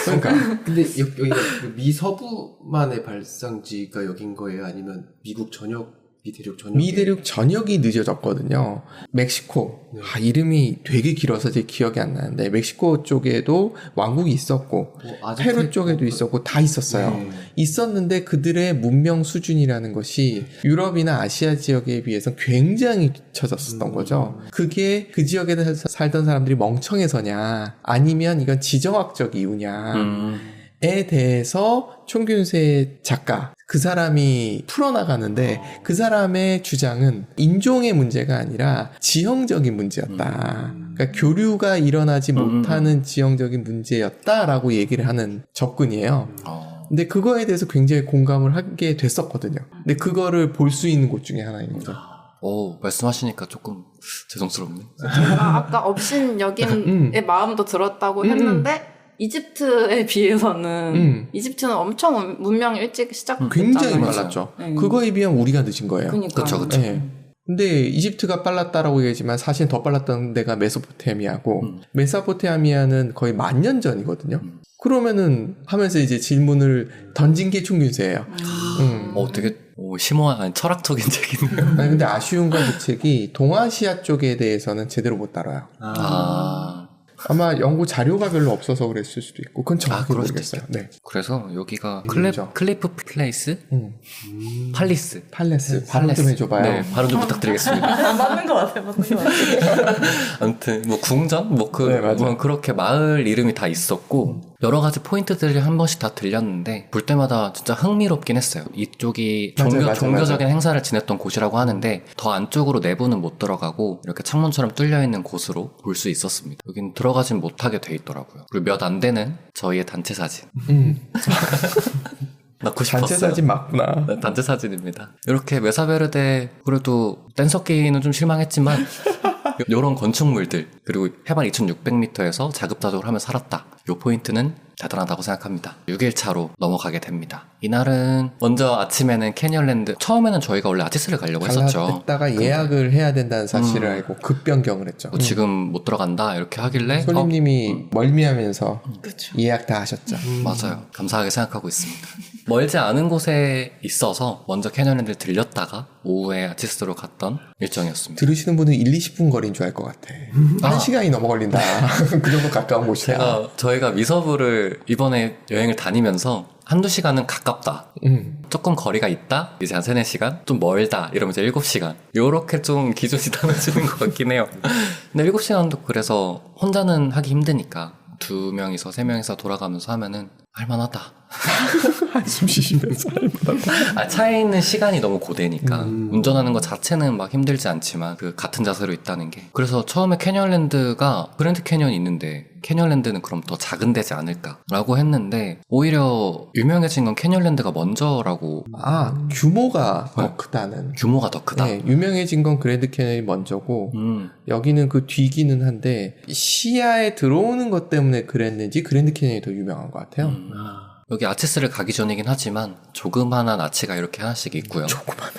그러니까 근데 여기가 미 서부만의 발상지가 여긴 거예요? 아니면 미국 전역 미대륙 전역이 늦어졌거든요. 멕시코. 이름이 되게 길어서 제 기억이 안 나는데 멕시코 쪽에도 왕국이 있었고 페루 쪽에도 있었고 다 있었어요. 있었는데 그들의 문명 수준이라는 것이 유럽이나 아시아 지역에 비해서 굉장히 뒤처졌었던 거죠. 그게 그 지역에 살던 사람들이 멍청해서냐 아니면 이건 지정학적 이유냐에 대해서 촌균세 작가 그 사람이 풀어나가는데 그 사람의 주장은 인종의 문제가 아니라 지형적인 문제였다. 그러니까 교류가 일어나지 못하는 지형적인 문제였다라고 얘기를 하는 접근이에요. 근데 그거에 대해서 굉장히 공감을 하게 됐었거든요. 근데 그거를 볼 수 있는 곳 중에 하나인 거죠. 말씀하시니까 조금 죄송스럽네. 아까 업신여긴의 마음도 들었다고 했는데 이집트에 비해서는 이집트는 엄청 문명이 일찍 시작됐잖아요. 굉장히 빨랐죠. 그거에 비하면 우리가 늦은 거예요. 그렇죠. 네. 근데 이집트가 빨랐다라고 얘기하지만 사실 더 빨랐던 데가 메소포타미아고 메소포타미아는 거의 10,000년 전이거든요. 그러면은 하면서 이제 질문을 던진 게 촌균세예요. 되게 심오한 철학적인 책이네요. 아니, 근데 아쉬운 건 그 책이 동아시아 쪽에 대해서는 제대로 못 다뤄요. 아마 연구 자료가 별로 없어서 그랬을 수도 있고 그건 정확히 모르겠어요. 네. 그래서 여기가 클리프 플레이스? 팔리스. 발음 좀 해줘봐요. 네, 발음 좀 부탁드리겠습니다. 맞는 것 같아요. 아무튼 궁전? 그렇게 마을 이름이 다 있었고 여러 가지 포인트들이 한 번씩 다 들렸는데 볼 때마다 진짜 흥미롭긴 했어요. 이쪽이 종교적인 행사를 지냈던 곳이라고 하는데 더 안쪽으로 내부는 못 들어가고 이렇게 창문처럼 뚫려있는 곳으로 볼 수 있었습니다. 여긴 들어가진 못하게 돼 있더라고요. 그리고 몇 안 되는 저희의 단체 사진. 넣고 싶었어요. 단체 사진 맞구나. 네, 단체 사진입니다. 이렇게 메사베르데 그래도 뗀석기는 좀 실망했지만 이런 건축물들 그리고 해발 2600m에서 자급자족을 하며 살았다. 이 포인트는 대단하다고 생각합니다. 6일차로 넘어가게 됩니다. 이날은 먼저 아침에는 캐니언랜드 처음에는 저희가 원래 아티스를 가려고 했었죠. 했다가 예약을 해야 된다는 사실을 알고 급변경을 했죠. 지금 못 들어간다 이렇게 하길래 손님님이 멀미하면서 예약 다 하셨죠. 맞아요. 감사하게 생각하고 있습니다. 멀지 않은 곳에 있어서 먼저 캐니언랜드를 들렸다가 오후에 아티스로 갔던 일정이었습니다. 들으시는 분은 1-20분 거리인 줄 알 것 같아. 1시간이 넘어 걸린다. 그 정도 가까운 곳이야. 저희가 미서부를 이번에 여행을 다니면서 한두 시간은 가깝다. 조금 거리가 있다. 이제 한 3-4시간. 좀 멀다. 이러면서 7시간. 요렇게 좀 기준이 나눠지는 것 같긴 해요. 근데 7시간도 그래서 혼자는 하기 힘드니까 2명이서 3명이서 돌아가면서 하면은 할만하다. 한숨 쉬시면서 할만하다. 차에 있는 시간이 너무 고되니까 운전하는 것 자체는 막 힘들지 않지만 그 같은 자세로 있다는 게. 그래서 처음에 캐니언랜드가 그랜드 캐니언이 있는데 캐니언랜드는 그럼 더 작은 데지 않을까라고 했는데 오히려 유명해진 건 캐니언랜드가 먼저라고. 규모가 더 크다는. 규모가 더 크다. 네, 유명해진 건 그랜드 캐니언이 먼저고 여기는 그 뒤기는 한데 시야에 들어오는 것 때문에 그랬는지 그랜드 캐니언이 더 유명한 것 같아요. 여기 아치스를 가기 전이긴 하지만 조그만한 아치가 이렇게 하나씩 있고요. 조그만한.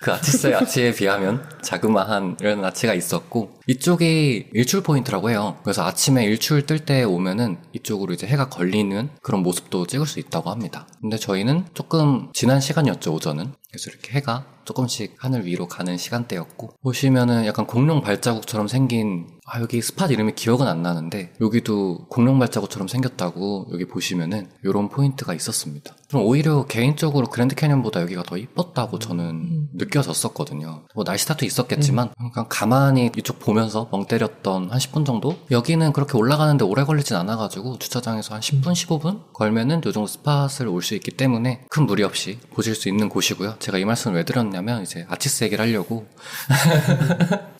그 아치스의 아치에 비하면 자그마한 이런 아치가 있었고 이쪽이 일출 포인트라고 해요. 그래서 아침에 일출 뜰 때 오면은 이쪽으로 이제 해가 걸리는 그런 모습도 찍을 수 있다고 합니다. 근데 저희는 조금 지난 시간이었죠, 오전은. 그래서 이렇게 해가 조금씩 하늘 위로 가는 시간대였고 보시면은 약간 공룡 발자국처럼 생긴 여기 스팟 이름이 기억은 안 나는데 여기도 공룡 발자국처럼 생겼다고 여기 보시면은 요런 포인트가 있었습니다. 그럼 오히려 개인적으로 그랜드 캐니언보다 여기가 더 이뻤다고 저는 느껴졌었거든요. 뭐 날씨 탓도 있었겠지만 그냥 가만히 이쪽 보면서 멍 때렸던 한 10분 정도? 여기는 그렇게 올라가는데 오래 걸리진 않아가지고 주차장에서 한 10분, 15분 걸면은 요 정도 스팟을 올 수 있기 때문에 큰 무리 없이 보실 수 있는 곳이고요. 제가 이 말씀을 왜 드렸냐면 이제 아치스 얘기를 하려고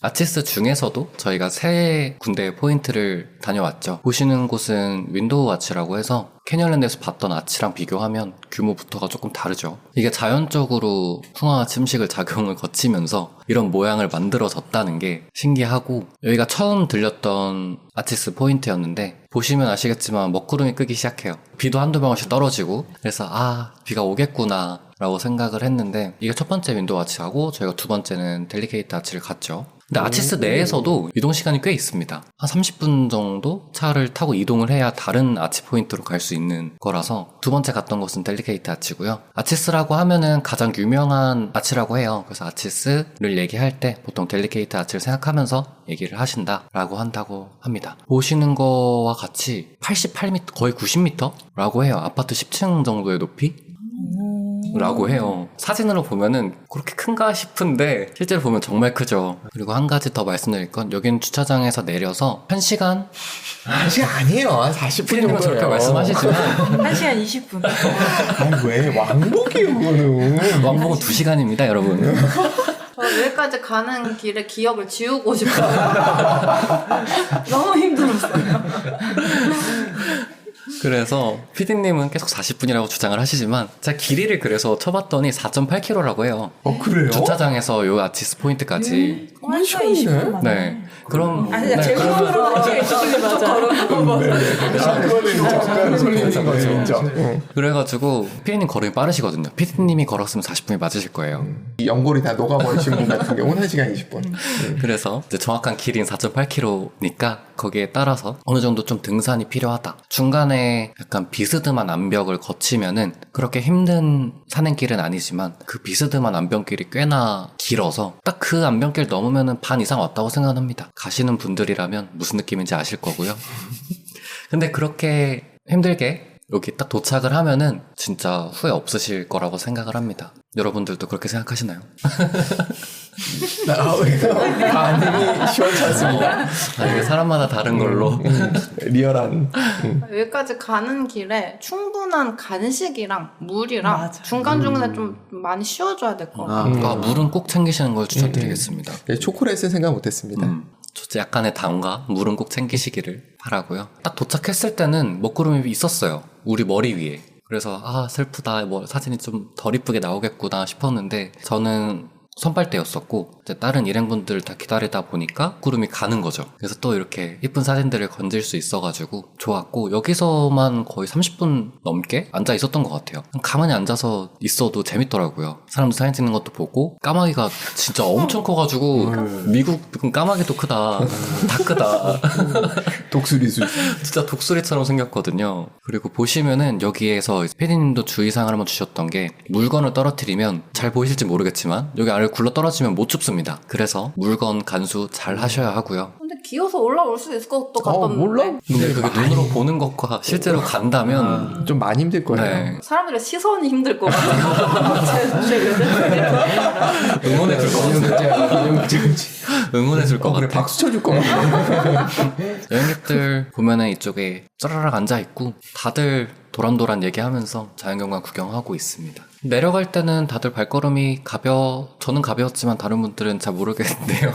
아치스 중에서도 저희가 3군데의 포인트를 다녀왔죠. 보시는 곳은 윈도우 아치라고 해서 캐니언랜드에서 봤던 아치랑 비교하면 규모부터가 조금 다르죠. 이게 자연적으로 풍화 침식을 작용을 거치면서 이런 모양을 만들어졌다는 게 신기하고 여기가 처음 들렸던 아치스 포인트였는데 보시면 아시겠지만 먹구름이 끄기 시작해요. 비도 한두 방울씩 떨어지고 그래서 비가 오겠구나 라고 생각을 했는데 이게 첫 번째 윈도우 아치하고 저희가 두 번째는 델리케이트 아치를 갔죠. 근데 아치스 내에서도 이동 시간이 꽤 있습니다. 한 30분 정도 차를 타고 이동을 해야 다른 아치 포인트로 갈 수 있는 거라서 두 번째 갔던 곳은 델리케이트 아치고요. 아치스라고 하면은 가장 유명한 아치라고 해요. 그래서 아치스를 얘기할 때 보통 델리케이트 아치를 생각하면서 얘기를 하신다라고 한다고 합니다. 보시는 거와 같이 88m, 거의 90m라고 해요. 아파트 10층 정도의 높이? 라고 해요. 사진으로 보면은 그렇게 큰가 싶은데 실제로 보면 정말 크죠. 그리고 한 가지 더 말씀드릴 건 여기는 주차장에서 내려서 1시간? 1시간 아니에요. 40분 피디님은 정도예요. 저렇게 말씀하시지만 1시간 20분. 아니 왜 왕복이에요 그거는. 왕복은 2시간입니다 여러분. 저 여기까지 가는 길에 기억을 지우고 싶어요. 너무 힘들었어요. 그래서 피디님은 계속 40분이라고 주장을 하시지만 제가 길이를 그래서 쳐봤더니 4.8km라고 해요. 그래요? 주차장에서 요 아치스 포인트까지. 1시간 20분. 네. 그럼 아니, 제 손으로 1시간 20분이 맞아. 그거는 잠깐 설리는 거죠. 인정. 그래가지고 피디님 걸음이 빠르시거든요. 피디님이 걸었으면 40분이 맞으실 거예요. 이 연골이 다 녹아버리신 분 같은 경우는 1시간 20분. 그래서 이제 정확한 길이는 4.8km니까 거기에 따라서 어느 정도 좀 등산이 필요하다. 중간에 약간 비스듬한 암벽을 거치면은 그렇게 힘든 산행길은 아니지만 그 비스듬한 암벽길이 꽤나 길어서 딱 그 암벽길 넘으면은 반 이상 왔다고 생각합니다. 가시는 분들이라면 무슨 느낌인지 아실 거고요. 근데 그렇게 힘들게 여기 딱 도착을 하면은 진짜 후회 없으실 거라고 생각을 합니다. 여러분들도 그렇게 생각하시나요? 반응이 시원찮습니다. 이게 사람마다 다른 걸로. 리얼한. 여기까지 가는 길에 충분한 간식이랑 물이랑 맞아. 중간중간에 좀 많이 씌워줘야 될 것 같아요. 물은 꼭 챙기시는 걸 추천드리겠습니다. 네, 초콜릿은 생각 못했습니다. 저 약간의 담과 물은 꼭 챙기시기를 바라고요. 딱 도착했을 때는 먹구름이 있었어요. 우리 머리 위에. 그래서 슬프다. 뭐 사진이 좀 덜 이쁘게 나오겠구나 싶었는데 저는 선발대였었고 이제 다른 일행분들 다 기다리다 보니까 구름이 가는 거죠. 그래서 또 이렇게 이쁜 사진들을 건질 수 있어가지고 좋았고 여기서만 거의 30분 넘게 앉아 있었던 것 같아요. 가만히 앉아서 있어도 재밌더라고요. 사람들 사진 찍는 것도 보고 까마귀가 진짜 엄청 커가지고 미국 까마귀도 크다. 다 크다. 독수리수. 진짜 독수리처럼 생겼거든요. 그리고 보시면은 여기에서 피디님도 주의사항을 한번 주셨던 게 물건을 떨어뜨리면 잘 보이실지 모르겠지만 여기 아래를 굴러 떨어지면 못 줍습니다. 그래서 물건 간수 잘 하셔야 하고요. 근데 기어서 올라올 수 있을 것도 같던데. 몰라? 근데 그게 눈으로 보는 것과 실제로 간다면 좀 많이 힘들 거예요. 네. 사람들의 시선이 힘들 것 같아요. 응원해 줄 것 같아요. 응원해 줄 것 그래, 같아요. 박수 쳐줄 것 같아. 여행객들 보면은 이쪽에 짜라락 앉아 있고 다들 도란도란 얘기하면서 자연경관 구경하고 있습니다. 내려갈 때는 다들 발걸음이 저는 가벼웠지만 다른 분들은 잘 모르겠는데요.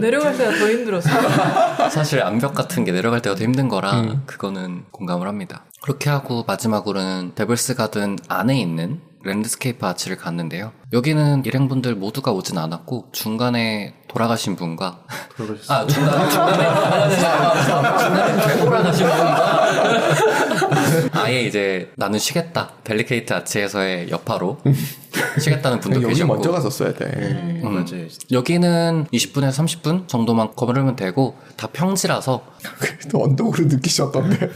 내려갈 때가 더 힘들었어요. 사실 암벽 같은 게 내려갈 때가 더 힘든 거라 그거는 공감을 합니다. 그렇게 하고 마지막으로는 데블스 가든 안에 있는 랜드스케이프 아치를 갔는데요. 여기는 일행분들 모두가 오진 않았고 중간에 돌아가신 분과 중간에 되돌아가신 분과 아예 이제 나는 쉬겠다 델리케이트 아치에서의 여파로 쉬겠다는 분도 여기 계셨고 먼저 갔었어야 돼. 맞아요. 여기는 20분에서 30분 정도만 걸으면 되고 다 평지라서 그래도 언덕으로 느끼셨던데.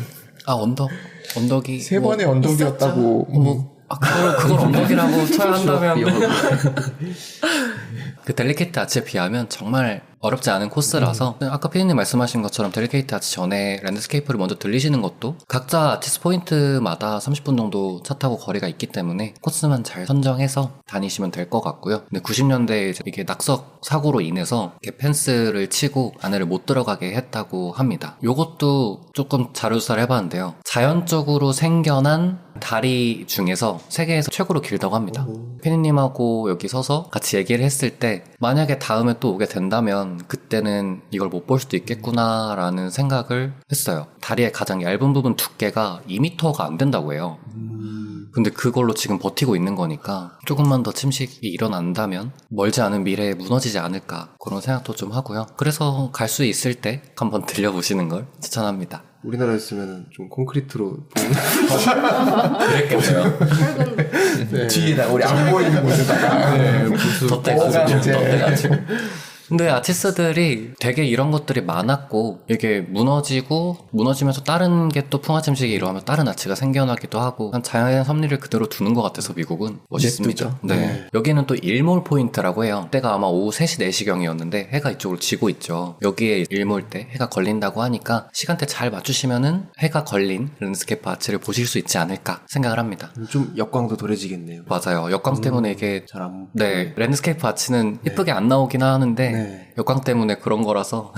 언덕이 세 번의 언덕이었다고. 그걸 언덕이라고 쳐야 한다면 그 델리케이트 아치에 비하면 정말 어렵지 않은 코스라서 아까 피디님 말씀하신 것처럼 델리케이트 아치 전에 랜드스케이프를 먼저 들리시는 것도 각자 아치스 포인트마다 30분 정도 차 타고 거리가 있기 때문에 코스만 잘 선정해서 다니시면 될 것 같고요. 근데 90년대에 이제 이게 낙석 사고로 인해서 이렇게 펜스를 치고 안에를 못 들어가게 했다고 합니다. 요것도 조금 자료조사를 해봤는데요. 자연적으로 생겨난 다리 중에서 세계에서 최고로 길다고 합니다. 피디님하고 여기 서서 같이 얘기를 했을 때 만약에 다음에 또 오게 된다면 그때는 이걸 못 볼 수도 있겠구나라는 생각을 했어요. 다리의 가장 얇은 부분 두께가 2m가 안 된다고 해요. 근데 그걸로 지금 버티고 있는 거니까 조금만 더 침식이 일어난다면 멀지 않은 미래에 무너지지 않을까 그런 생각도 좀 하고요. 그래서 갈 수 있을 때 한번 들려보시는 걸 추천합니다. 우리나라였으면 좀 콘크리트로 그랬겠네요. 네. 뒤에다 우리 안 보이는 곳에다가 덧대가지고. 근데 아티스트들이 되게 이런 것들이 많았고 이게 무너지면서 다른 게 또 풍화침식이 일어나면 다른 아치가 생겨나기도 하고 자연의 섭리를 그대로 두는 것 같아서 미국은 멋있습니다. 네. 여기는 또 일몰 포인트라고 해요. 때가 아마 오후 3시 4시경이었는데 해가 이쪽으로 지고 있죠. 여기에 일몰 때 해가 걸린다고 하니까 시간대 잘 맞추시면은 해가 걸린 랜드스케이프 아치를 보실 수 있지 않을까 생각을 합니다. 좀 역광도 덜해지겠네요. 맞아요. 역광 때문에 이게 잘 안. 네, 랜드스케이프 아치는 예쁘게 안 나오긴 하는데 역광 때문에 그런 거라서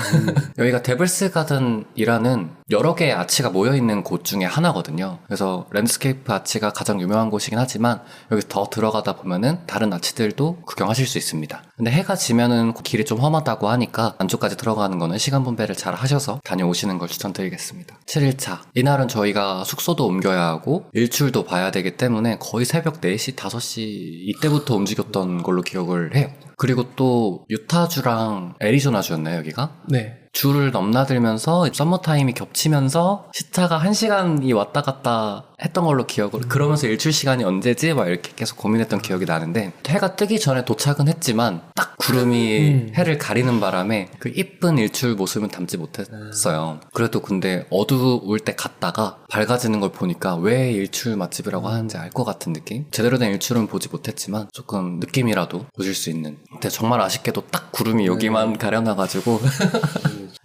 여기가 데블스 가든이라는 여러 개의 아치가 모여있는 곳 중에 하나거든요. 그래서 랜드스케이프 아치가 가장 유명한 곳이긴 하지만 여기 더 들어가다 보면은 다른 아치들도 구경하실 수 있습니다. 근데 해가 지면은 길이 좀 험하다고 하니까 안쪽까지 들어가는 거는 시간 분배를 잘 하셔서 다녀오시는 걸 추천드리겠습니다. 7일차 이날은 저희가 숙소도 옮겨야 하고 일출도 봐야 되기 때문에 거의 새벽 4시, 5시 이때부터 움직였던 걸로 기억을 해요. 그리고 또 유타주랑 애리조나주였나요, 여기가? 네. 주를 넘나들면서 썸머타임이 겹치면서 시차가 1시간이 왔다 갔다 했던 걸로 기억을 그러면서 일출 시간이 언제지? 막 이렇게 계속 고민했던 기억이 나는데 해가 뜨기 전에 도착은 했지만 딱 구름이 해를 가리는 바람에 그 이쁜 일출 모습은 담지 못했어요. 그래도 근데 어두울 때 갔다가 밝아지는 걸 보니까 왜 일출 맛집이라고 하는지 알 것 같은 느낌? 제대로 된 일출은 보지 못했지만 조금 느낌이라도 보실 수 있는. 근데 정말 아쉽게도 딱 구름이 여기만 가려놔가지고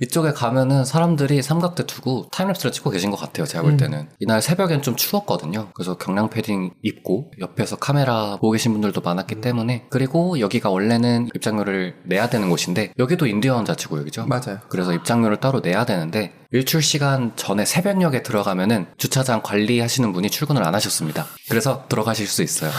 이쪽에 가면은 사람들이 삼각대 두고 타임랩스를 찍고 계신 것 같아요. 제가 볼 때는. 이날 새벽엔 좀 추웠거든요. 그래서 경량 패딩 입고 옆에서 카메라 보고 계신 분들도 많았기 때문에. 그리고 여기가 원래는 입장료를 내야 되는 곳인데 여기도 인디언 자치구역이죠. 맞아요. 그래서 입장료를 따로 내야 되는데 일출 시간 전에 새벽녘에 들어가면은 주차장 관리하시는 분이 출근을 안 하셨습니다. 그래서 들어가실 수 있어요.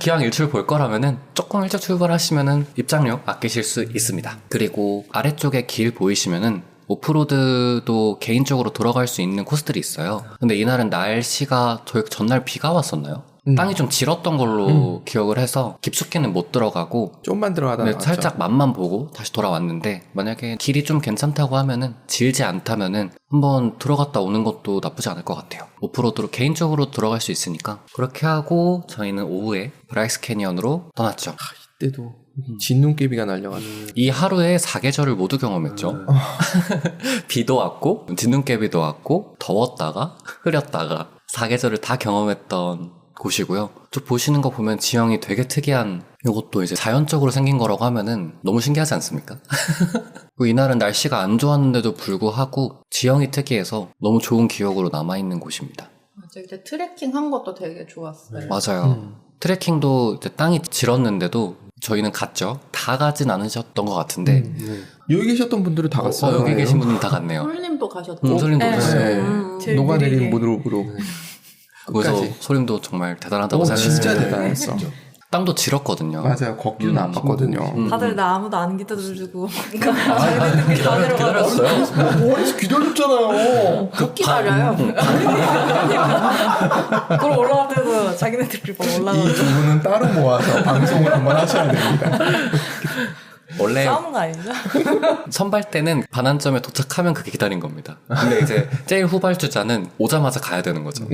기왕 일출 볼 거라면은 조금 일찍 출발하시면은 입장료 아끼실 수 있습니다. 그리고 아래쪽에 길 보이시면은 오프로드도 개인적으로 들어갈 수 있는 코스들이 있어요. 근데 이날은 날씨가 저희 전날 비가 왔었나요? 땅이 좀 질었던 걸로 기억을 해서 깊숙이는 못 들어가고 좀만 들어가다 나왔죠. 살짝 맛만 보고 다시 돌아왔는데 만약에 길이 좀 괜찮다고 하면은 질지 않다면은 한번 들어갔다 오는 것도 나쁘지 않을 것 같아요. 오프로드로 개인적으로 들어갈 수 있으니까 그렇게 하고 저희는 오후에 브라이스 캐니언으로 떠났죠. 이때도 진눈깨비가 날려가지고 이 하루에 4계절을 모두 경험했죠. 비도 왔고 진눈깨비도 왔고 더웠다가 흐렸다가 4계절을 다 경험했던 곳이고요. 좀 보시는 거 보면 지형이 되게 특이한 이것도 이제 자연적으로 생긴 거라고 하면은 너무 신기하지 않습니까? 그리고 이날은 날씨가 안 좋았는데도 불구하고 지형이 특이해서 너무 좋은 기억으로 남아있는 곳입니다. 맞아, 이제 트레킹 한 것도 되게 좋았어요. 맞아요. 트레킹도 이제 땅이 질었는데도 저희는 갔죠. 다 가진 않으셨던 것 같은데 여기 계셨던 분들은 다 갔어요. 여기 계신 분들은 다 갔네요. 솔님도 가셨고 솔님도 오셨어요. 네. 녹아내린 무릎으로 그래서 끝까지. 소림도 정말 대단하다고 생각했어요. 진짜 대단했어. 땅도 질었거든요. 맞아요. 걷기는 안 봤거든요. 다들 나 아무도 안 기다려주고 자기네들끼리 다 내려가고 기다렸어요? 머리에서 기다렸잖아요. 못 기다려요. 그걸 올라갈 때도 자기네들끼리 막 이 올라가고 두 분은 따로 모아서 방송을 한번 하셔야 됩니다. 원래 싸우는 거 아니죠? 선발 때는 반환점에 도착하면 그게 기다린 겁니다. 근데 이제 제일 후발주자는 오자마자 가야 되는 거죠.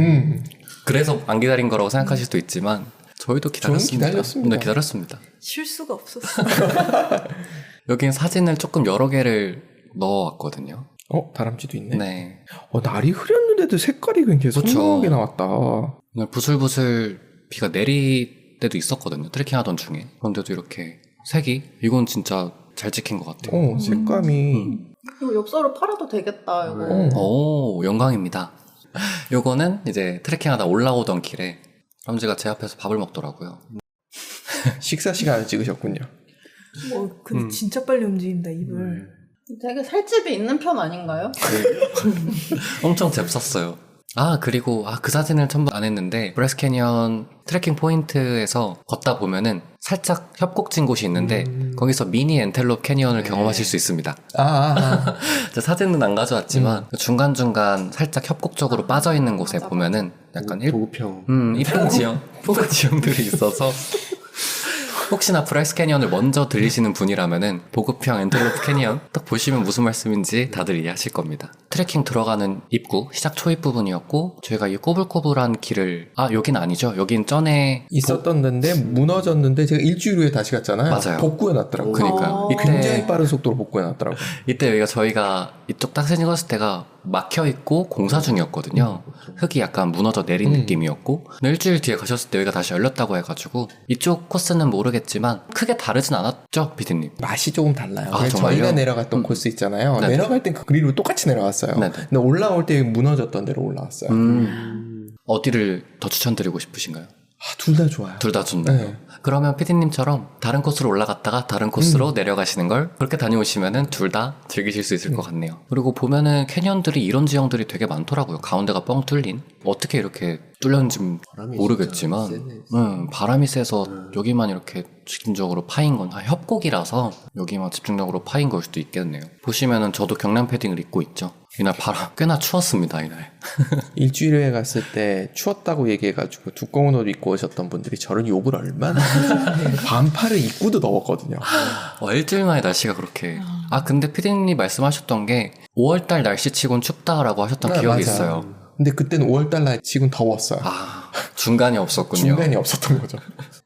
그래서 안 기다린 거라고 생각하실 수도 있지만 저희도 기다렸습니다. 기다렸습니다. 네, 기다렸습니다. 쉴 수가 없었어. 여긴 사진을 조금 여러 개를 넣어왔거든요. 다람쥐도 있네. 네. 날이 흐렸는데도 색깔이 굉장히 그쵸. 선명하게 나왔다. 오늘 부슬부슬 비가 내릴 때도 있었거든요. 트레킹 하던 중에. 그런데도 이렇게 색이 이건 진짜 잘 찍힌 것 같아요. 색감이. 이거 엽서로 팔아도 되겠다, 이거. 오, 영광입니다. 요거는 이제 트레킹하다 올라오던 길에 람쥐가 제 앞에서 밥을 먹더라고요. 식사 시간을 찍으셨군요. 근데 진짜 빨리 움직인다 입을. 되게 살집이 있는 편 아닌가요? 엄청 잽쌌어요. 그리고 그 사진을 첨부 안 했는데 브레스 캐니언 트레킹 포인트에서 걷다 보면은 살짝 협곡진 곳이 있는데 거기서 미니 엔텔롭 캐니언을 경험하실 수 있습니다. 사진은 안 가져왔지만 중간중간 살짝 협곡 쪽으로 빠져있는 곳에 보면은 약간 보급형 이쁜 지형들이 있어서 혹시나 브라이스 캐니언을 먼저 들리시는 분이라면은 보급형 엔텔롭 캐니언 딱 보시면 무슨 말씀인지 다들 이해하실 겁니다. 트레킹 들어가는 입구, 시작 초입 부분이었고 저희가 이 꼬불꼬불한 길을 여긴 아니죠. 여긴 전에 있었던 데인데 무너졌는데 제가 일주일 후에 다시 갔잖아요. 맞아요. 복구해놨더라고요. 그러니까요. 굉장히 빠른 속도로 복구해놨더라고요. 이때 여기가 저희가 이쪽 딱 찍었을 때가 막혀있고 공사 중이었거든요. 흙이 약간 무너져 내린 느낌이었고 일주일 뒤에 가셨을 때 여기가 다시 열렸다고 해가지고 이쪽 코스는 모르겠지만 크게 다르진 않았죠, 피디님? 맛이 조금 달라요. 아, 저희가 내려갔던 코스 있잖아요. 네네. 내려갈 땐 그 그리로 똑같이 내려갔어요. 네네. 근데 올라올 때 무너졌던 데로 올라왔어요. 어디를 더 추천드리고 싶으신가요? 둘 다 좋아요. 둘 다 좋네요. 네. 그러면 피디님처럼 다른 코스로 올라갔다가 다른 코스로 내려가시는 걸 그렇게 다녀오시면은 둘 다 즐기실 수 있을 것 같네요. 그리고 보면은 캐년들이 이런 지형들이 되게 많더라고요. 가운데가 뻥 뚫린. 어떻게 이렇게 뚫렸는지 모르겠지만 바람이 세서 여기만 이렇게 집중적으로 파인 건 협곡이라서 여기만 집중적으로 파인 걸 수도 있겠네요. 보시면은 저도 경량 패딩을 입고 있죠. 이날 바람 꽤나 추웠습니다. 이날. 일주일에 갔을 때 추웠다고 얘기해가지고 두꺼운 옷 입고 오셨던 분들이 저를 욕을 얼마나 반팔을 입고도 더웠거든요. 일주일 만에 날씨가 그렇게 근데 피디님이 말씀하셨던 게 5월달 날씨치곤 춥다라고 하셨던 기억이 맞아요. 있어요. 근데 그때는 5월달 날치곤 더웠어요. 중간이 없었군요. 중간이 없었던 거죠.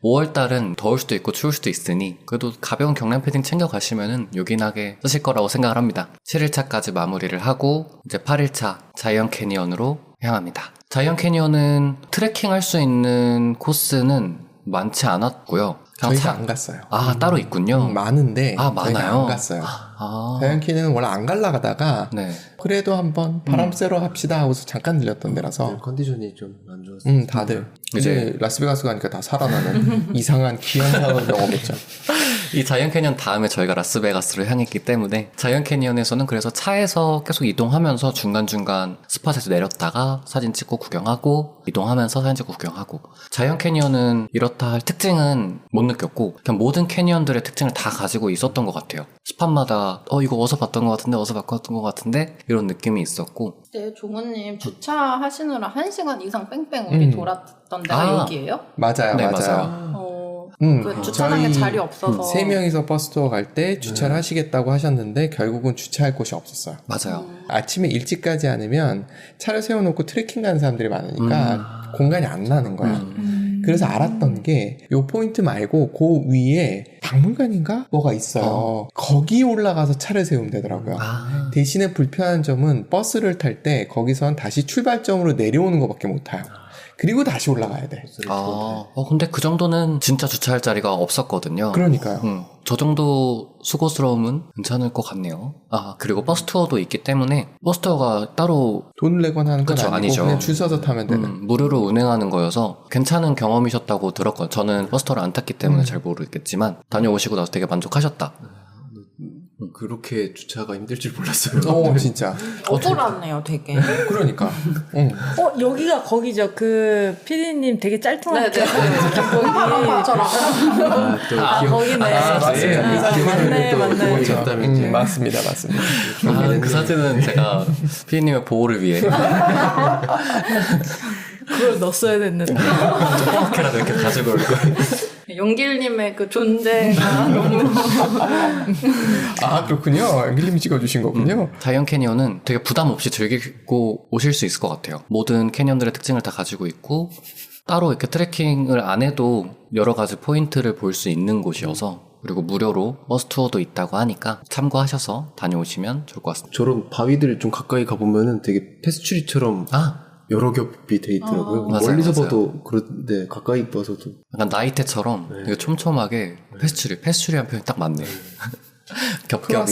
5월달은 더울 수도 있고 추울 수도 있으니 그래도 가벼운 경량 패딩 챙겨 가시면은 요긴하게 쓰실 거라고 생각을 합니다. 7일차까지 마무리를 하고 이제 8일차 자이언트 캐니언으로 향합니다. 자이언트 캐니언은 트레킹 할 수 있는 코스는 많지 않았고요. 저희가 안 갔어요. 따로 있군요. 많은데 저희가 많아요? 안 갔어요. 자이언트는 원래 안 갈라 가다가 네. 그래도 한번 바람 쐬러 갑시다 하고서 잠깐 들렸던 데라서 컨디션이 좀 안 좋았어요. 다들 이제 라스베가스 가니까 다 살아나는 이상한 기현상을 경험했죠. 이 자이언트 캐니언 다음에 저희가 라스베가스를 향했기 때문에 자이언트 캐니언에서는 그래서 차에서 계속 이동하면서 중간중간 스팟에서 내렸다가 사진 찍고 구경하고 이동하면서 사진 찍고 구경하고 자이언트 캐니언은 이렇다 할 특징은 못 느꼈고 그냥 모든 캐니언들의 특징을 다 가지고 있었던 것 같아요. 스팟마다 이거 어디서 봤던 것 같은데 어디서 봤던 것 같은데 이런 느낌이 있었고 네, 종우님 주차하시느라 1시간 이상 뺑뺑 우리 돌았던 데가 여기예요? 맞아요. 네, 맞아요. 그 주차장에 자리 없어서 3명이서 버스 투어 갈 때 주차를 하시겠다고 하셨는데 결국은 주차할 곳이 없었어요. 맞아요. 아침에 일찍 가지 않으면 차를 세워놓고 트레킹 가는 사람들이 많으니까 공간이 안 나는 거야. 그래서 알았던 게 요 포인트 말고 그 위에 박물관인가? 뭐가 있어요. 거기 올라가서 차를 세우면 되더라고요. 대신에 불편한 점은 버스를 탈 때 거기선 다시 출발점으로 내려오는 것밖에 못 타요. 그리고 다시 올라가야 돼. 근데 그 정도는 진짜 주차할 자리가 없었거든요. 그러니까요. 저 정도 수고스러움은 괜찮을 것 같네요. 그리고 버스 투어도 있기 때문에 버스 투어가 따로 돈을 내거나 하는 건 아니고 아니죠. 그냥 줄 서서 타면 되는. 무료로 운행하는 거여서 괜찮은 경험이셨다고 들었거든요. 저는 버스 투어를 안 탔기 때문에 잘 모르겠지만 다녀오시고 나서 되게 만족하셨다. 그렇게 주차가 힘들 줄 몰랐어요. 진짜. 억울하네요, 되게. 그러니까. 여기가 거기죠. 그 피디님 되게 짤뚱한 네네. 거기네. 맞네. 맞습니다. 그 사진은 제가 피디님의 보호를 위해 그걸 넣었어야 됐는데. 조그맣게라도 이렇게 가지고 올 거예요. 용길님의 그 존재가 너무 그렇군요. 연길님이 찍어주신 거군요. 자이언트 캐니언은 되게 부담 없이 즐기고 오실 수 있을 것 같아요. 모든 캐니언들의 특징을 다 가지고 있고 따로 이렇게 트레킹을 안 해도 여러 가지 포인트를 볼 수 있는 곳이어서 그리고 무료로 버스 투어도 있다고 하니까 참고하셔서 다녀오시면 좋을 것 같습니다. 저런 바위들 좀 가까이 가보면은 되게 페스츄리처럼 여러 겹이 돼 있더라고요. 멀리서 봐도 그런데 가까이 봐서도 약간 나이테처럼 되게 촘촘하게 페스츄리한 표현이 딱 맞네. 겹겹이.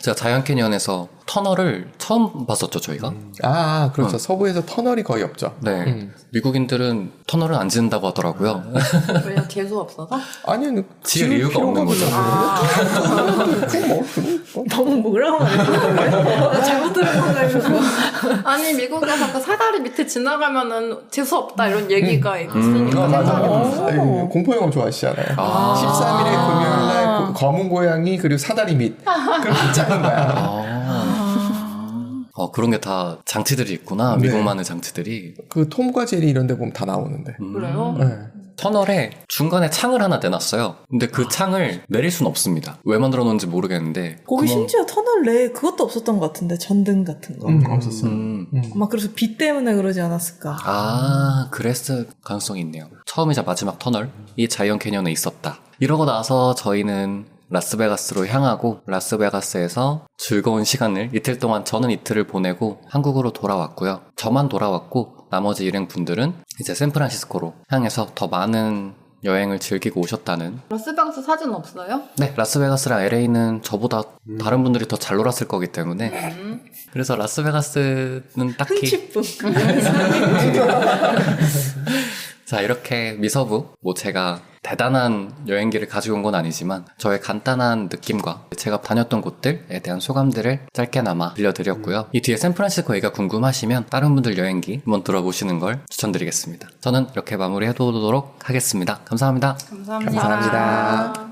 제가 자이언트 캐니언에서 터널을 처음 봤었죠, 저희가. 그렇죠. 서부에서 터널이 거의 없죠. 네. 미국인들은 터널을 안 짓는다고 하더라고요. 왜요? 재수 없어서? 아니요. 지을 이유가 없는 거죠. 너무 뭐라고 말했어요? 잘못 들은 건가 해서. 아니, 미국에서 그 사다리 밑에 지나가면은 재수 없다 이런 얘기가 있으니까. 맞아요. 공포영화 좋아하시잖아요. 13일에 금요일날 검은 고양이 그리고 사다리 밑 그렇게 짜는 거야. 그런 게 다 장치들이 있구나. 네. 미국만의 장치들이. 그 톰과 제리 이런 데 보면 다 나오는데. 그래요? 네. 터널에 중간에 창을 하나 내놨어요. 근데 그 창을 내릴 순 없습니다. 왜 만들어 놓은지 모르겠는데. 거기 심지어 터널 내에 그것도 없었던 것 같은데, 전등 같은 거. 없었어요. 아마 그래서 비 때문에 그러지 않았을까. 그랬을 가능성이 있네요. 처음이자 마지막 터널이 자이언 캐년에 있었다. 이러고 나서 저희는 라스베가스로 향하고 라스베가스에서 즐거운 시간을 이틀 동안 저는 이틀을 보내고 한국으로 돌아왔고요. 저만 돌아왔고 나머지 일행분들은 이제 샌프란시스코로 향해서 더 많은 여행을 즐기고 오셨다는. 라스베가스 사진 없어요? 네, 라스베가스랑 LA는 저보다 다른 분들이 더 잘 놀았을 거기 때문에 그래서 라스베가스는 딱히 흥치풍. 자, 이렇게 미서부, 제가 대단한 여행기를 가지고 온 건 아니지만 저의 간단한 느낌과 제가 다녔던 곳들에 대한 소감들을 짧게나마 들려드렸고요. 이 뒤에 샌프란시스코 얘기가 궁금하시면 다른 분들 여행기 한번 들어보시는 걸 추천드리겠습니다. 저는 이렇게 마무리해두도록 하겠습니다. 감사합니다. 감사합니다. 감사합니다.